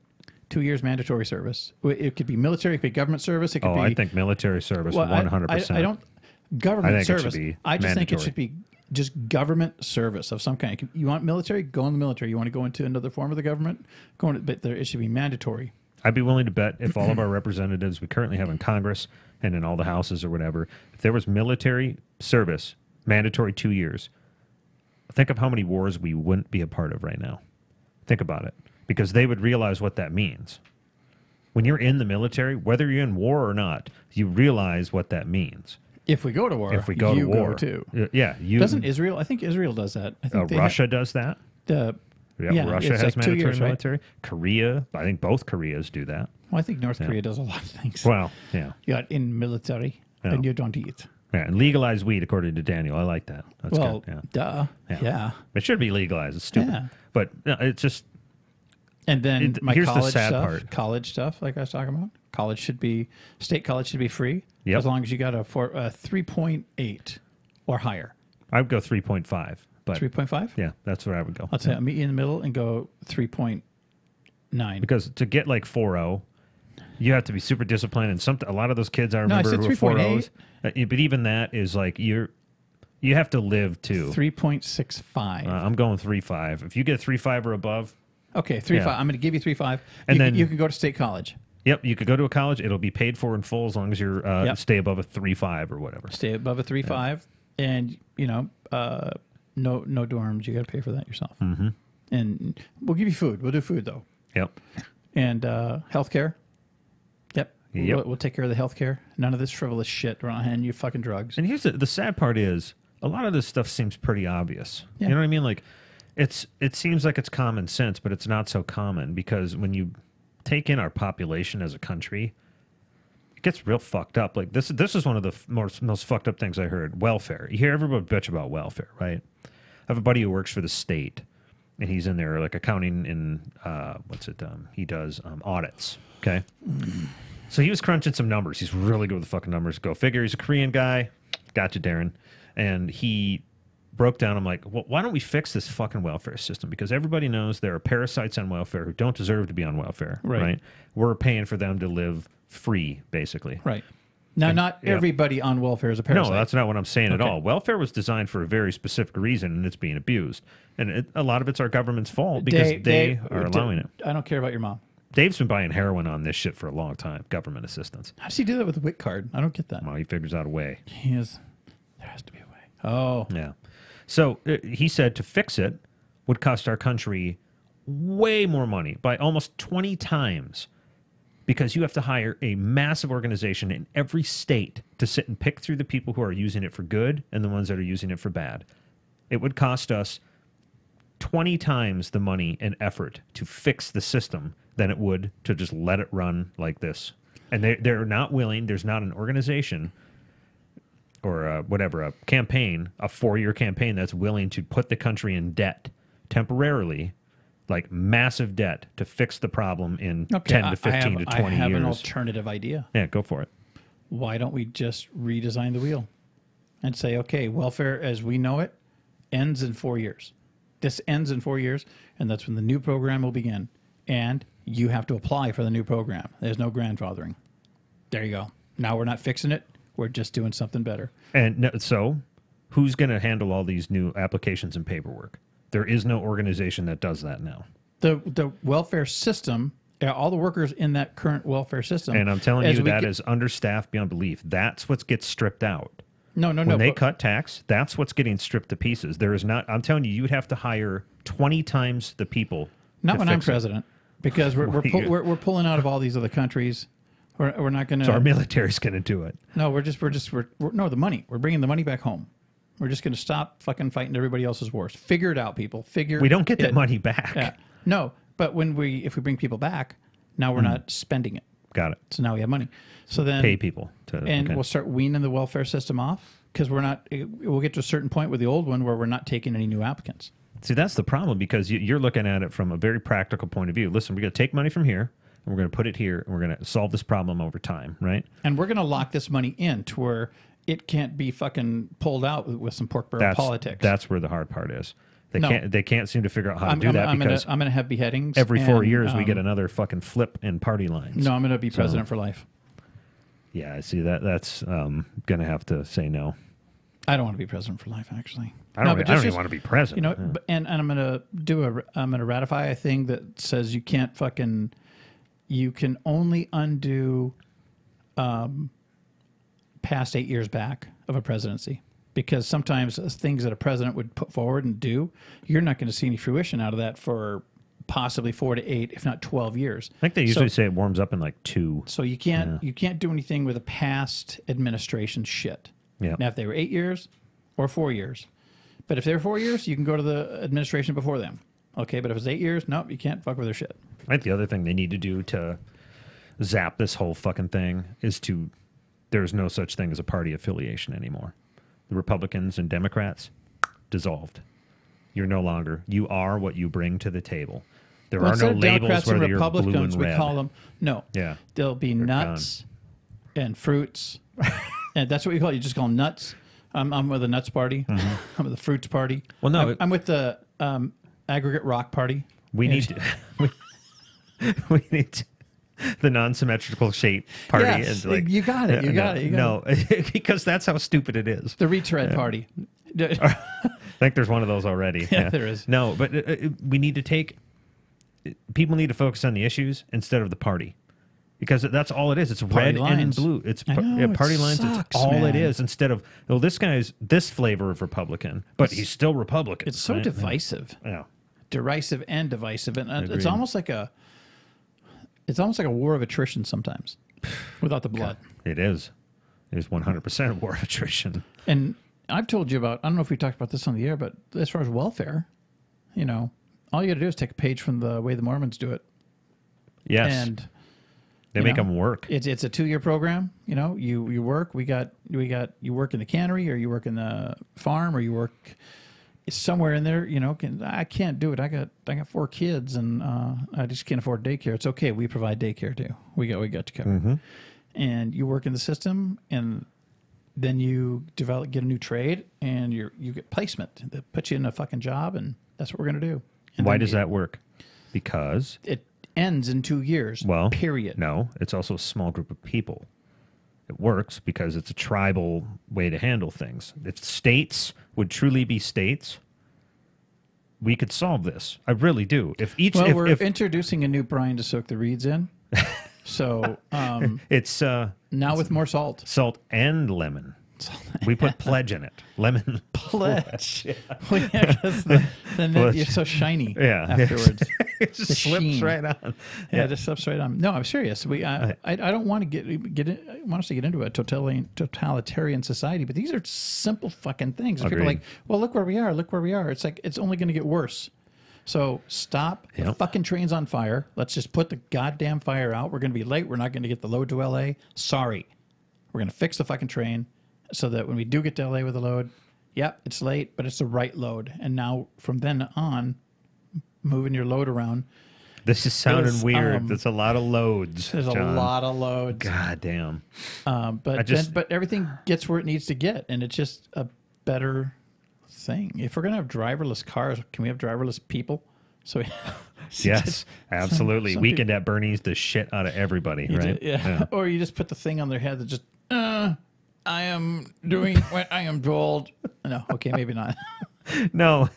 S2: 2 years mandatory service. It could be military, it could be government service. It could be.
S1: I think military service, 100%.
S2: I don't government
S1: I think
S2: service.
S1: It should be
S2: I just think it
S1: mandatory.
S2: should be just government service of some kind. You want military? Go in the military. You want to go into another form of the government? But it should be mandatory.
S1: I'd be willing to bet if all of our representatives we currently have in Congress and in all the houses or whatever, if there was military service, mandatory 2 years, think of how many wars we wouldn't be a part of right now. Think about it. Because they would realize what that means. When you're in the military, whether you're in war or not, you realize what that means.
S2: If we go to war,
S1: If we go to war,
S2: go too.
S1: Yeah,
S2: Doesn't Israel? I think Israel does that. I think
S1: Russia does that. Russia has
S2: it's like 2
S1: mandatory
S2: years, right?
S1: military. Korea, I think both Koreas do that.
S2: Well, I think North Korea does a lot of things.
S1: Well, yeah.
S2: You got in military and you don't eat.
S1: Yeah, and legalize weed, according to Daniel. I like that. That's
S2: Well,
S1: good.
S2: duh. Yeah.
S1: It should be legalized. It's stupid.
S2: Yeah.
S1: But no, it's just...
S2: And then my
S1: here's the
S2: college
S1: sad
S2: stuff,
S1: part.
S2: college stuff, like I was talking about. State college should be free
S1: Yep.
S2: as long as you got a 3.8 or higher.
S1: I would go 3.5. But
S2: 3.5?
S1: yeah, that's where I would go.
S2: I'll say I'll meet you in the middle and go 3.9.
S1: Because to get like 4.0, you have to be super disciplined. And a lot of those kids I
S2: No, I
S1: remember
S2: said
S1: who were
S2: 3.8.
S1: 4.0s. But even that is like you have to live too.
S2: 3.65.
S1: I'm going 3.5. If you get 3.5 or above,
S2: Okay, 3.5.
S1: Yeah.
S2: I'm going to give you 3.5.
S1: And then-
S2: you can go to state college.
S1: yep, you could go to a college. It'll be paid for in full as long as you're
S2: Yep.
S1: stay above a 3.5 or whatever.
S2: Stay above a 3.5, and no dorms. You got to pay for that yourself. Mm-hmm. And we'll give you food. We'll do food though,
S1: Yep.
S2: and healthcare. Yep.
S1: Yep.
S2: We'll take care of the healthcare. None of this frivolous shit. We're not handing you fucking drugs.
S1: And here's the sad part is a lot of this stuff seems pretty obvious.
S2: Yeah.
S1: You know what I mean? Like it seems like it's common sense, but it's not so common because when you take in our population as a country, it gets real fucked up. Like this is one of the most fucked up things I heard. Welfare. You hear everybody bitch about welfare, right? I have a buddy who works for the state, and he's in there like accounting in he does audits. Okay. So he was crunching some numbers. He's really good with the fucking numbers. Go figure. He's a Korean guy. Gotcha, Darren. And he broke down. I'm like, well, why don't we fix this fucking welfare system? Because everybody knows there are parasites on welfare who don't deserve to be on welfare.
S2: Right.
S1: We're paying for them to live free, basically.
S2: Right. Now, not
S1: yeah.
S2: everybody on welfare is a parasite.
S1: No, that's not what I'm saying at
S2: Okay.
S1: all. Welfare was designed for a very specific reason, and it's being abused. And a lot of it's our government's fault because they are allowing it.
S2: I don't care about your mom.
S1: Dave's been buying heroin on this shit for a long time, government assistance.
S2: How does he do that with the WIC card? I don't get that.
S1: Well, he figures out a way.
S2: There has to be a way. Oh.
S1: Yeah. So he said to fix it would cost our country way more money, by almost 20 times, because you have to hire a massive organization in every state to sit and pick through the people who are using it for good and the ones that are using it for bad. It would cost us 20 times the money and effort to fix the system than it would to just let it run like this. And they're not willing. There's not an organization or a campaign, a 4-year campaign that's willing to put the country in debt temporarily, like massive debt, to fix the problem in 10 to 15 to 20 years.
S2: I have an alternative idea.
S1: Yeah, go for it.
S2: Why don't we just redesign the wheel and say, okay, welfare as we know it ends in 4 years. This ends in 4 years, and that's when the new program will begin. And you have to apply for the new program. There's no grandfathering. There you go. Now we're not fixing it. We're just doing something better.
S1: And so who's going to handle all these new applications and paperwork? There is no organization that does that now.
S2: The welfare system, all the workers in that current welfare system.
S1: And I'm telling you, that is understaffed beyond belief. That's what gets stripped out.
S2: No.
S1: When they cut tax, that's what's getting stripped to pieces. There is not, I'm telling you, you'd have to hire 20 times the people.
S2: Not when I'm
S1: fix it.
S2: president, because we're pulling out of all these other countries. We're not going to.
S1: So our military's going to do it.
S2: No, we're the money. We're bringing the money back home. We're just going to stop fucking fighting everybody else's wars. Figure it out, people.
S1: We don't get that money back.
S2: Yeah. No, but if we bring people back, now we're not spending it.
S1: Got it.
S2: So now we have money. So then
S1: Pay people to
S2: we'll start weaning the welfare system off. because we'll get to a certain point with the old one where we're not taking any new applicants.
S1: See, that's the problem, because you're looking at it from a very practical point of view. Listen, we're going to take money from here, and we're going to put it here, and we're going to solve this problem over time, right?
S2: And we're going to lock this money in to where it can't be fucking pulled out with some pork barrel politics.
S1: That's where the hard part is. They can't seem to figure out how to do that, because
S2: I'm going to have beheadings.
S1: Every 4 years we get another fucking flip in party lines.
S2: No, I'm going to be president for life.
S1: Yeah, I see that. That's going to have to say no.
S2: I don't want to be president for life, actually.
S1: I don't even want to be president.
S2: You know, and I'm going to I'm going to ratify a thing that says you can't fucking, you can only undo past 8 years back of a presidency. Because sometimes things that a president would put forward and do, you're not going to see any fruition out of that for possibly 4 to 8, if not 12 years.
S1: I think they usually say it warms up in like 2.
S2: So you can't do anything with a past administration shit.
S1: Yeah.
S2: Now, if they were 8 years or 4 years, but if they were 4 years, you can go to the administration before them. Okay, but if it's 8 years, nope, you can't fuck with their shit.
S1: I think the other thing they need to do to zap this whole fucking thing is there's no such thing as a party affiliation anymore. The Republicans and Democrats dissolved. You're no longer. You are what you bring to the table. There are no labels whether you're blue and red.
S2: We call them
S1: Yeah.
S2: There'll be nuts and fruits, and that's what we call it. You just call them nuts. I'm with the nuts party. I'm with the fruits party.
S1: Well, no,
S2: I'm with the aggregate rock party.
S1: We need to, we need the non-symmetrical shape party.
S2: Yes,
S1: and
S2: you got it. You got it.
S1: No, because that's how stupid it is.
S2: The retread party.
S1: I think there's one of those already.
S2: Yeah, there is.
S1: No, but we need to people need to focus on the issues instead of the party. Because that's all it is. It's
S2: Party
S1: red
S2: lines.
S1: and blue. It's
S2: it
S1: party lines.
S2: sucks,
S1: It's all it
S2: man.
S1: is. Instead of, well, this guy's this flavor of Republican, but he's still Republican.
S2: It's so
S1: right?
S2: divisive.
S1: Yeah.
S2: Derisive and divisive, and it's
S1: Agreed.
S2: almost like a war of attrition sometimes, without the blood.
S1: It is. It is 100% war of attrition.
S2: And I've told you about. I don't know if we talked about this on the air, but as far as welfare, you know, all you got to do is take a page from the way the Mormons do it.
S1: Yes.
S2: And
S1: they
S2: you
S1: make
S2: know,
S1: them work.
S2: It's a 2-year program. You know, you work. We got you work in the cannery, or you work in the farm, or you work somewhere in there. You know, I can't do it. I got 4 kids, and I just can't afford daycare. It's okay. We provide daycare too. We got you covered. And you work in the system, and then you get a new trade, and you get placement. They put you in a fucking job, and that's what we're gonna do. And
S1: Why does that work? Because
S2: it ends in 2 years.
S1: Well,
S2: period.
S1: No, it's also a small group of people. It works because it's a tribal way to handle things. If states would truly be states, we could solve this. I really do.
S2: We're introducing a new brine to soak the reeds in. So
S1: it's
S2: now with more salt.
S1: Salt and lemon. We put pledge in it. Lemon
S2: pledge. Well, yeah, 'cause then you're so shiny afterwards.
S1: It just slips
S2: sheen.
S1: right on.
S2: Yeah, it just slips right on. No, I'm serious. I don't want to I want us to get into a totalitarian society, but these are simple fucking things. People are like, well, look where we are. Look where we are. It's like it's only going to get worse. So stop. The fucking train's on fire. Let's just put the goddamn fire out. We're going to be late. We're not going to get the load to LA. Sorry. We're going to fix the fucking train so that when we do get to LA with the load, it's late, but it's the right load. And now from then on, moving your load around.
S1: This is sounding weird. There's a lot of loads.
S2: There's
S1: John.
S2: a lot of loads.
S1: God damn.
S2: But everything gets where it needs to get, and it's just a better thing. If we're gonna have driverless cars, can we have driverless people? So
S1: yes, absolutely.
S2: some
S1: Weekend at Bernie's the shit out of everybody, right?
S2: Yeah. Or you just put the thing on their head that just I am doing what I am told. No, okay, maybe not.
S1: Nope.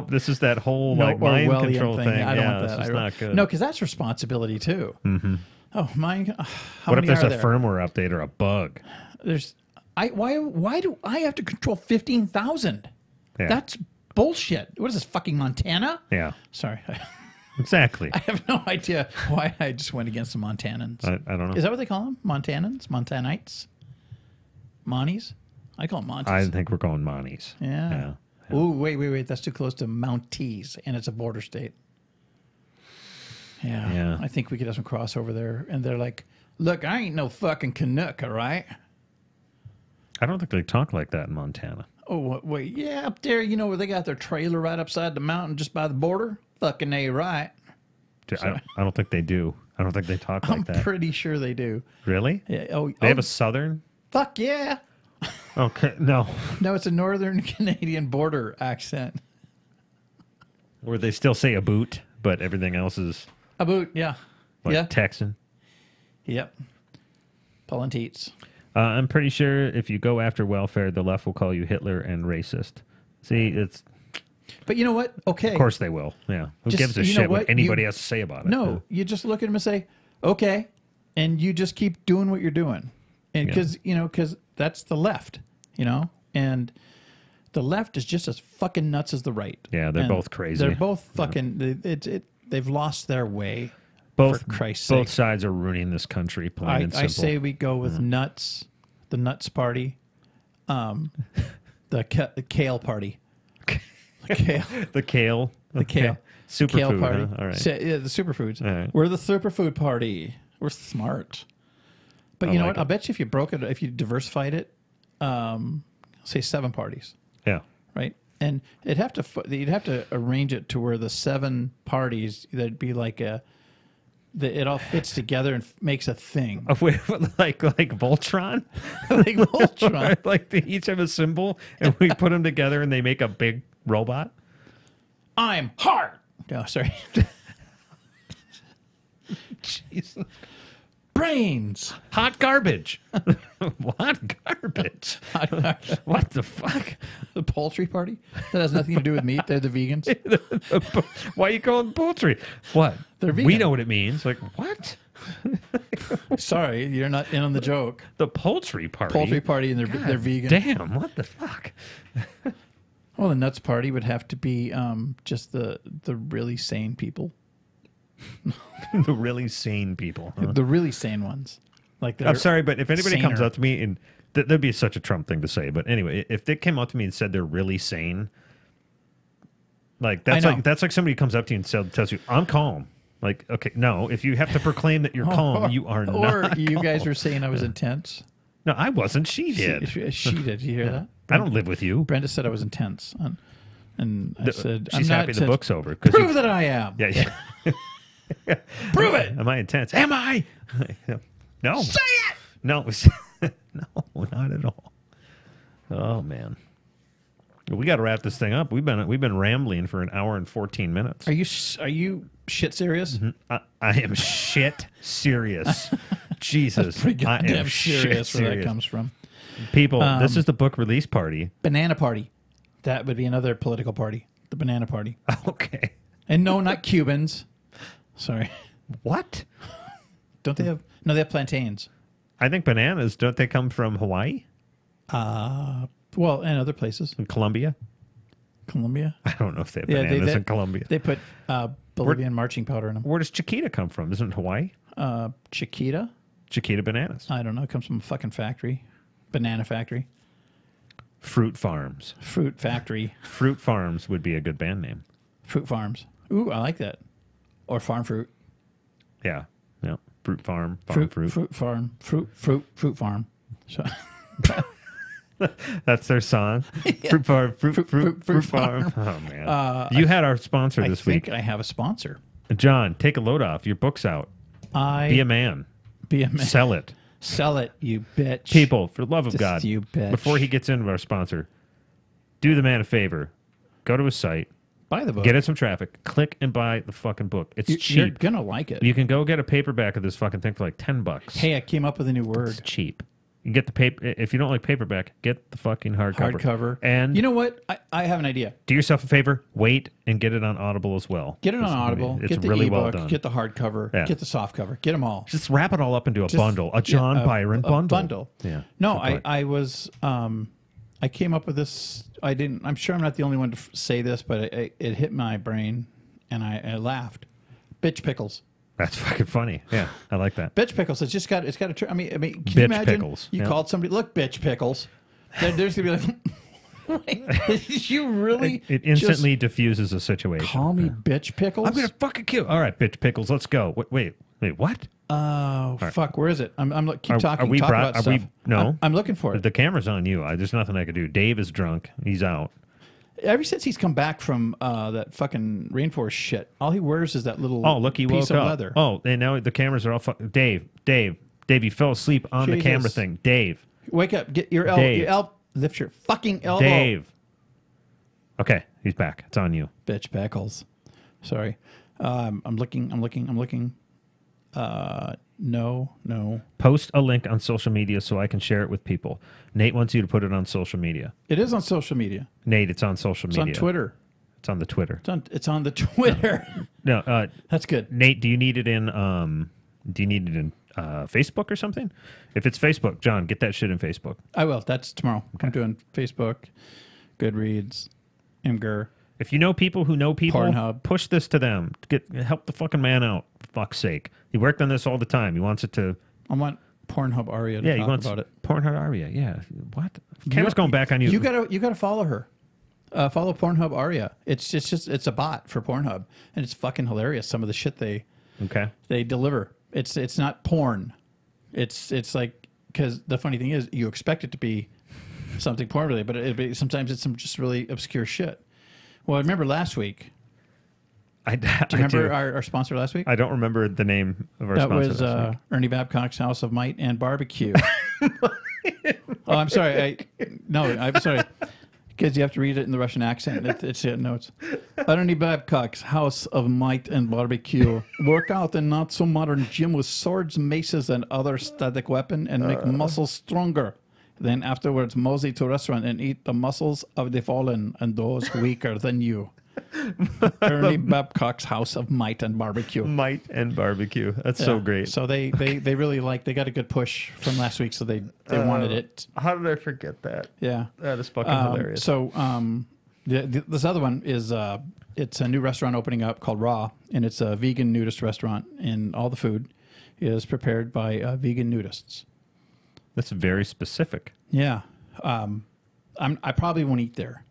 S1: This is that whole mind control thing.
S2: I don't want that.
S1: This is not good.
S2: No, because that's responsibility too.
S1: Mm-hmm.
S2: Oh, mine.
S1: What if there's a firmware update or a bug?
S2: Why do I have to control 15,000?
S1: Yeah.
S2: That's bullshit. What is this, fucking Montana?
S1: Yeah.
S2: Sorry.
S1: Exactly.
S2: I have no idea why I just went against the Montanans.
S1: I don't know.
S2: Is that what they call them? Montanans? Montanites? Monties? I call them Monties.
S1: I think we're going Monties.
S2: Yeah. Ooh, wait. That's too close to Mounties, and it's a border state. Yeah. I think we could have some crossover there. And they're like, look, I ain't no fucking Canuck, all right?
S1: I don't think they talk like that in Montana.
S2: Oh, wait. Yeah, up there, you know, where they got their trailer right upside the mountain just by the border? Fucking A, right.
S1: Dude, I don't think they do. I don't think they talk
S2: I'm
S1: like that.
S2: pretty sure they do.
S1: Really?
S2: Yeah.
S1: They have a southern?
S2: Fuck yeah.
S1: Okay, no.
S2: No, it's a northern Canadian border accent.
S1: Where they still say a boot, but everything else is
S2: A boot, yeah.
S1: like
S2: Yeah.
S1: Texan.
S2: Yep. Pulling teats.
S1: I'm pretty sure if you go after welfare, the left will call you Hitler and racist. See, it's...
S2: But you know what? Okay.
S1: Of course they will. Yeah. Who
S2: Just-
S1: gives a
S2: you know
S1: shit what
S2: what?
S1: anybody has to say about it?
S2: No, you just look at him and say, okay. And you just keep doing what you're doing. And because that's the left, and the left is just as fucking nuts as the right.
S1: Yeah, they're
S2: And
S1: both crazy.
S2: They're both fucking, they've lost their way.
S1: Both,
S2: for Christ's
S1: both
S2: sake.
S1: sides are ruining this country, plain and simple.
S2: I say we go with nuts, the nuts party, the kale party. The kale.
S1: The kale.
S2: The kale.
S1: Superfood,
S2: Kale party.
S1: huh? All right.
S2: Yeah, the superfoods.
S1: All right.
S2: We're the superfood party. We're smart. But you know
S1: like
S2: what?
S1: it.
S2: I'll bet you if you broke it, if you diversified it, say 7 parties,
S1: Yeah.
S2: right? And you'd have to arrange it to where the 7 parties, that'd be like it all fits together and makes a thing.
S1: Oh, wait, like Voltron?
S2: Like Voltron.
S1: Like they each have a symbol, and we put them together, and they make a big robot?
S2: I'm hard. No, sorry.
S1: Jesus.
S2: Brains.
S1: Hot garbage. What garbage? What the fuck?
S2: The poultry party? That has nothing to do with meat. They're the vegans.
S1: Why are you calling poultry? What?
S2: They're
S1: We
S2: vegan.
S1: know what it means. Like, what?
S2: Sorry, you're not in on the joke.
S1: The poultry party?
S2: Poultry party and
S1: God
S2: they're vegan.
S1: Damn, what the fuck?
S2: Well, the nuts party would have to be just the really sane people.
S1: The really sane people. Huh?
S2: The really sane ones. Like
S1: I'm sorry, but if anybody comes
S2: saner.
S1: up to me and that'd be such a Trump thing to say, but anyway, if they came up to me and said they're really sane, like that's
S2: I know.
S1: like somebody comes up to you and tells you, "I'm calm." Like, okay, no, if you have to proclaim that you're calm, you are
S2: or
S1: not.
S2: you guys
S1: calm.
S2: were saying I was intense.
S1: No, I wasn't. She did.
S2: She did. You hear that?
S1: I don't live with you.
S2: Brenda said I was intense. And I said,
S1: She's
S2: I'm
S1: happy
S2: not
S1: the
S2: said,
S1: book's over. 'cause
S2: Prove
S1: you-
S2: that I am.
S1: Yeah.
S2: Prove it.
S1: Am I intense? Am I? No.
S2: Say it.
S1: No. No, not at all. Oh man. We got to wrap this thing up. We've been rambling for an hour and 14 minutes.
S2: Are you shit serious?
S1: I am shit serious. Jesus.
S2: Pretty
S1: I am
S2: goddamn
S1: shit
S2: serious where that
S1: serious.
S2: comes from.
S1: People, this is the book release party.
S2: Banana party. That would be another political party. The banana party.
S1: Okay.
S2: And no, not Cubans. Sorry.
S1: What?
S2: Don't they have? No, they have plantains.
S1: I think bananas, don't they come from Hawaii
S2: Well, and other places.
S1: and Colombia?
S2: Colombia.
S1: I don't know if they have
S2: Yeah,
S1: bananas in Colombia.
S2: They put Bolivian marching powder in them.
S1: Where does Chiquita come from? Isn't it Hawaii?
S2: Chiquita?
S1: Chiquita bananas.
S2: I don't know. It comes from a fucking factory. Banana factory.
S1: Fruit Farms.
S2: Fruit factory.
S1: Fruit Farms would be a good band name.
S2: Fruit farms. Ooh, I like that. Or farm fruit.
S1: Yeah. Yeah. Fruit Farm.
S2: Fruit
S1: Farm Fruit.
S2: farm. Fruit farm. So,
S1: That's their song. Fruit Farm. Fruit Farm. Oh, man. You had our sponsor
S2: I
S1: this
S2: think
S1: week.
S2: I have a sponsor.
S1: John, take a load off. Your book's out. Be a man.
S2: Be a man.
S1: Sell it.
S2: Sell it, you bitch.
S1: People, for the love of
S2: Just
S1: God,
S2: you bitch.
S1: before he gets into our sponsor, do the man a favor. Go to his site.
S2: Buy the book.
S1: Get it some traffic. Click and buy the fucking book. It's
S2: You're
S1: cheap.
S2: gonna like it.
S1: You can go get a paperback of this fucking thing for like $10.
S2: Hey, I came up with a new word.
S1: It's cheap. You can get the paper. If you don't like paperback, get the fucking hardcover.
S2: Hardcover.
S1: And
S2: you know what? I have an idea.
S1: do yourself a favor. Wait and get it on Audible as well.
S2: Get it on
S1: It's
S2: Audible.
S1: It's
S2: Get the
S1: really
S2: ebook.
S1: well done.
S2: Get the hardcover.
S1: Yeah.
S2: Get the soft cover. Get them all.
S1: Just wrap it all up into a
S2: Just-
S1: bundle. A John
S2: yeah,
S1: Byron
S2: a
S1: bundle.
S2: bundle.
S1: Yeah.
S2: No,
S1: Good point.
S2: I was. I came up with this. I didn't. I'm sure I'm not the only one to say this, but it hit my brain, and I laughed. Bitch pickles.
S1: That's fucking funny. Yeah, I like that.
S2: Bitch pickles. It's got a. I mean, can
S1: Bitch
S2: you imagine?
S1: pickles.
S2: You
S1: Yeah.
S2: called somebody. Look, bitch pickles. There's gonna be like. Did you really?
S1: It instantly diffuses a situation.
S2: Call me bitch pickles.
S1: I'm gonna fucking kill. All right, bitch pickles. Let's go. Wait. What?
S2: Oh fuck! Where is it? Keep talking.
S1: Are we
S2: talk about stuff.
S1: No.
S2: I'm looking for it.
S1: The camera's on you. There's nothing I could do. Dave is drunk. He's out.
S2: Ever since he's come back from that fucking rainforest shit, all he wears is that little
S1: He
S2: piece
S1: woke
S2: of
S1: up.
S2: leather.
S1: Oh, and now the cameras are all. Dave, you fell asleep on the camera thing. Dave,
S2: wake up! Get your lift your fucking elbow.
S1: Dave. Okay, he's back. It's on you.
S2: Bitch pickles. Sorry. I'm looking. No.
S1: Post a link on social media so I can share it with people. Nate wants you to put it on social media.
S2: It is on social media.
S1: Nate, it's on social media.
S2: It's on Twitter.
S1: It's on the Twitter.
S2: It's on the Twitter.
S1: No,
S2: that's good.
S1: Nate, do you need it in? Facebook or something? If it's Facebook, John, get that shit in Facebook.
S2: I will. That's tomorrow. Okay. I'm doing Facebook, Goodreads, Imgur.
S1: If you know people who know people,
S2: Pornhub.
S1: Push this to them. Help the fucking man out. For fuck's sake. He worked on this all the time. He wants it to.
S2: I want Pornhub Aria to talk about it.
S1: Pornhub Aria, yeah. What? Camera's going back on you.
S2: You gotta follow her. Follow Pornhub Aria. It's a bot for Pornhub, and it's fucking hilarious. Some of the shit they deliver. It's not porn. It's like, because the funny thing is you expect it to be something porn related, but sometimes it's some just really obscure shit. Well, I remember last week. Do you remember our sponsor last week?
S1: I don't remember the name of our sponsor.
S2: That was Ernie Babcock's House of Might and Barbecue. Oh, I'm sorry. I'm sorry. Because you have to read it in the Russian accent. It's Ernie Babcock's House of Might and Barbecue. Work out in not so modern gym with swords, maces, and other static weapon and make muscles stronger. Then afterwards, mosey to restaurant and eat the muscles of the fallen and those weaker than you. Ernie Babcock's House of Might and Barbecue.
S1: Might and Barbecue. That's so great.
S2: So they really they got a good push from last week, so they wanted it.
S1: How did I forget that?
S2: Yeah.
S1: That is fucking hilarious.
S2: So this other one is it's a new restaurant opening up called Raw, and it's a vegan nudist restaurant, and all the food is prepared by vegan nudists.
S1: That's very specific.
S2: Yeah. I probably won't eat there.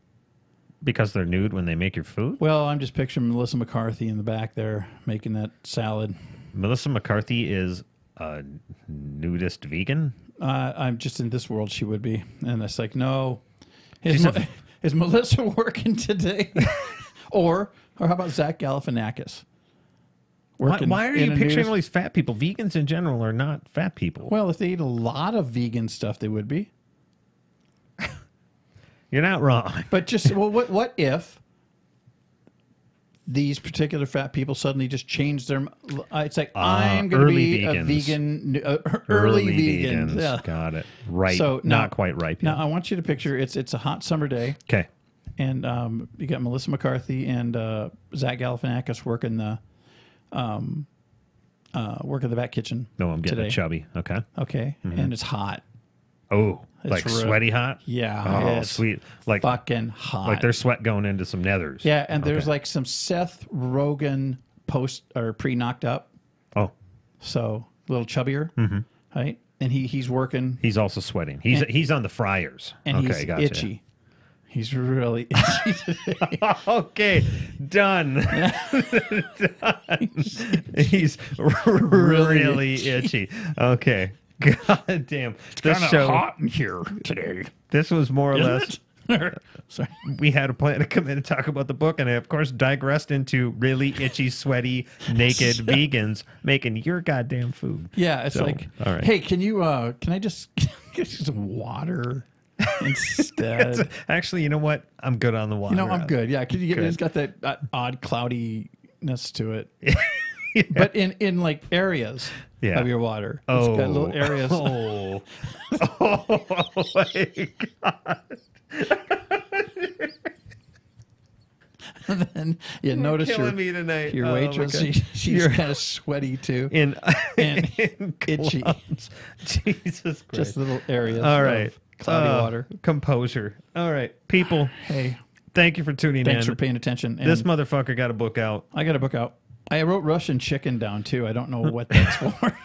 S1: Because they're nude when they make your food?
S2: Well, I'm just picturing Melissa McCarthy in the back there making that salad. Melissa
S1: McCarthy is a nudist vegan?
S2: I'm just in this world she would be. And it's like, no. Is Melissa working today? or how about Zach Galifianakis?
S1: Why are you picturing all these fat people? Vegans in general are not fat people.
S2: Well, if they eat a lot of vegan stuff, they would be.
S1: You're not wrong.
S2: But just, what if these particular fat people suddenly just change their... it's like, I'm going to be vegans. A vegan... early vegans.
S1: Vegans.
S2: Yeah.
S1: Got it. Right.
S2: So
S1: not quite ripe yet.
S2: Now, I want you to picture, it's a hot summer day.
S1: Okay.
S2: And you got Melissa McCarthy and Zach Galifianakis working the back kitchen.
S1: No, I'm getting chubby. Okay.
S2: Okay. Mm-hmm. And it's hot.
S1: Oh, like sweaty hot?
S2: Yeah.
S1: Oh, sweet. Like
S2: fucking hot.
S1: Like there's sweat going into some nethers.
S2: Yeah, and there's like some Seth Rogen pre-knocked up.
S1: Oh.
S2: So a little chubbier.
S1: Mm-hmm.
S2: Right? And he's working.
S1: He's also sweating. He's on the fryers.
S2: And
S1: okay,
S2: he's
S1: gotcha.
S2: itchy. He's really itchy today.
S1: Okay, done. Done. He's really itchy. Okay. God damn.
S2: It's kind of hot in here today.
S1: This was more or less.
S2: Sorry.
S1: We had a plan to come in and talk about the book, and I, of course, digressed into really itchy, sweaty, naked vegans making your goddamn food.
S2: Yeah, it's like, all right. Hey, can I just get some water instead?
S1: Actually, you know what? I'm good on the water.
S2: I'm good. Yeah, can you get? It's got that odd cloudiness to it. Yeah. But in like areas of your water. It's got little areas.
S1: Oh my God.
S2: And then you notice your waitress, she's kind of sweaty too. And itchy.
S1: Jesus Christ.
S2: Just little areas.
S1: All right.
S2: Of cloudy water.
S1: Composure. All right. People.
S2: Hey.
S1: Thanks for tuning in.
S2: Thanks for paying attention.
S1: And this motherfucker got a book out.
S2: I got a book out. I wrote Russian chicken down too. I don't know what that's for.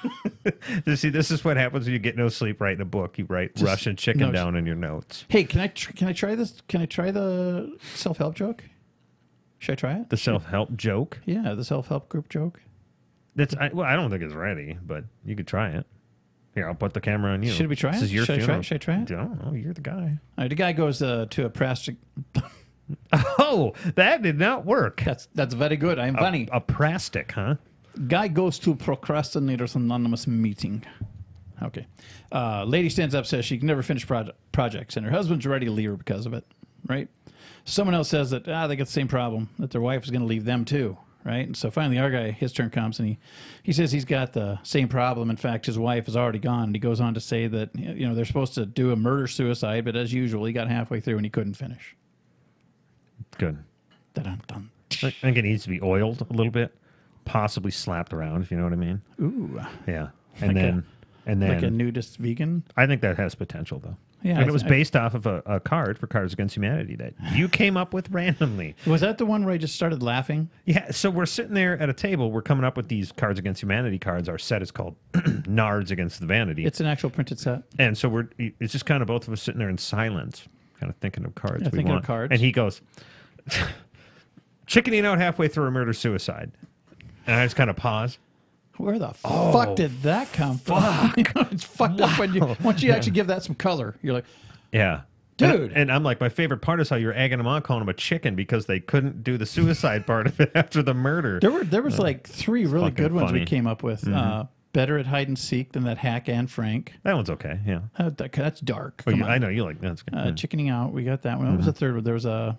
S1: See, this is what happens when you get no sleep writing a book. You write Russian chicken down in your notes.
S2: Hey, can I try this? Can I try the self-help joke? Should I try it?
S1: The self-help joke?
S2: Yeah, the self-help group joke.
S1: I don't think it's ready, but you could try it. Here, I'll put the camera on you.
S2: Should we try
S1: This
S2: it?
S1: is your
S2: Should I
S1: funeral.
S2: try it? Should I try it?
S1: I don't know. You're the guy.
S2: All right, the guy goes to a plastic.
S1: Oh, that did not work.
S2: That's very good. I'm funny.
S1: A prastic, huh?
S2: Guy goes to Procrastinators Anonymous meeting. Okay. Lady stands up, says she can never finish projects, and her husband's ready to leave her because of it, right? Someone else says that they got the same problem, that their wife is going to leave them too, right? And so finally our guy, his turn comes, and he says he's got the same problem. In fact, his wife is already gone. And he goes on to say that they're supposed to do a murder-suicide, but as usual, he got halfway through and he couldn't finish.
S1: Good.
S2: Dun-dun-dun.
S1: I think it needs to be oiled a little bit, possibly slapped around, if you know what I mean.
S2: Ooh.
S1: Yeah. And then
S2: Like a nudist vegan?
S1: I think that has potential, though.
S2: Yeah,
S1: and it was based off of a card for Cards Against Humanity that you came up with randomly.
S2: Was that the one where I just started laughing?
S1: Yeah, so we're sitting there at a table. We're coming up with these Cards Against Humanity cards. Our set is called Nards Against the Vanity.
S2: It's an actual printed set.
S1: And so it's just kind of both of us sitting there in silence, kind of thinking of cards we
S2: thinking
S1: want.
S2: of cards.
S1: And he goes, chickening out halfway through a murder-suicide. And I just kind of pause.
S2: Where the fuck did that come from? It's fucked up when once you actually give that some color. You're like,
S1: yeah.
S2: dude.
S1: And I'm like, my favorite part is how you're egging them on, calling them a chicken because they couldn't do the suicide part of it after the murder.
S2: There was like three really
S1: fucking
S2: good ones
S1: funny.
S2: we came up with. Better at hide and seek than that Hack and Frank.
S1: That one's okay, yeah.
S2: That's dark.
S1: Oh,
S2: Come on.
S1: I know, you like that's good.
S2: Chickening out. We got that one. What was the third one? There was a...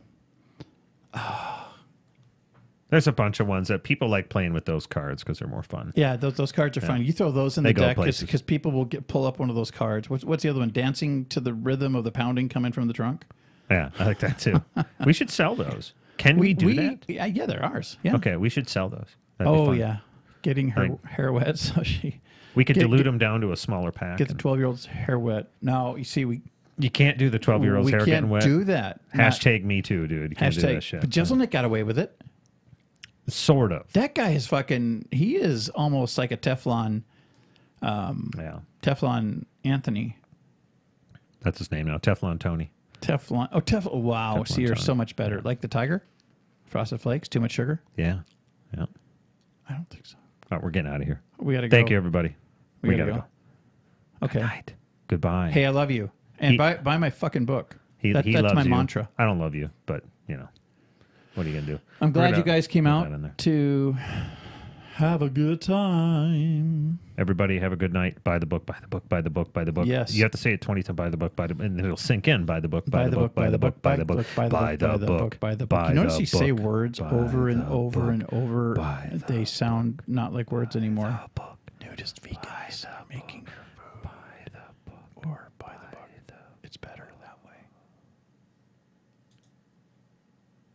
S1: There's a bunch of ones that people like playing with those cards because they're more fun.
S2: Yeah, those cards are fun. You throw those in
S1: They
S2: the
S1: go
S2: deck
S1: places.
S2: because people will pull up one of those cards. What's the other one? Dancing to the rhythm of the pounding coming from the trunk.
S1: Yeah, I like that too. We should sell those. Can we do that?
S2: Yeah, they're ours. Yeah.
S1: Okay, we should sell those. That'd be
S2: Oh
S1: fun.
S2: yeah, getting her hair wet so she.
S1: We could dilute them down to a smaller pack.
S2: Get the 12-year-old's hair wet. No, you see,
S1: You can't do the 12-year-old's hair getting wet.
S2: We can't do that.
S1: Hashtag me too, dude. You can't do that shit.
S2: But Jeselnik got away with it.
S1: Sort of.
S2: That guy is fucking. He is almost like a Teflon. Teflon Anthony.
S1: That's his name now. Teflon Tony.
S2: Teflon. Oh, Teflon. Wow.
S1: Teflon
S2: See, you're
S1: Tony.
S2: so much better. Like the tiger. Frosted Flakes. Too much sugar.
S1: Yeah. Yeah.
S2: I don't think so.
S1: All right, we're getting out of here.
S2: We gotta go.
S1: Thank you, everybody. We gotta go.
S2: Okay.
S1: Good night. Goodbye.
S2: Hey, I love you. And buy my fucking book. That's
S1: loves
S2: my
S1: you.
S2: mantra.
S1: I don't love you, but what are you gonna do?
S2: I'm glad you guys came
S1: put
S2: out
S1: that in there.
S2: to have a good time.
S1: Everybody have a good night. Buy the book. Buy the book. Buy the book. Buy the book.
S2: Yes.
S1: You have to say it 20 times. Buy the book. Buy the, and it'll sink in. Buy the book.
S2: Buy the book. Buy the book. Buy the book. Buy the book. Buy the book. You notice you say words over and over and over. They sound not like words anymore.
S1: Book.
S2: Nudist vegans.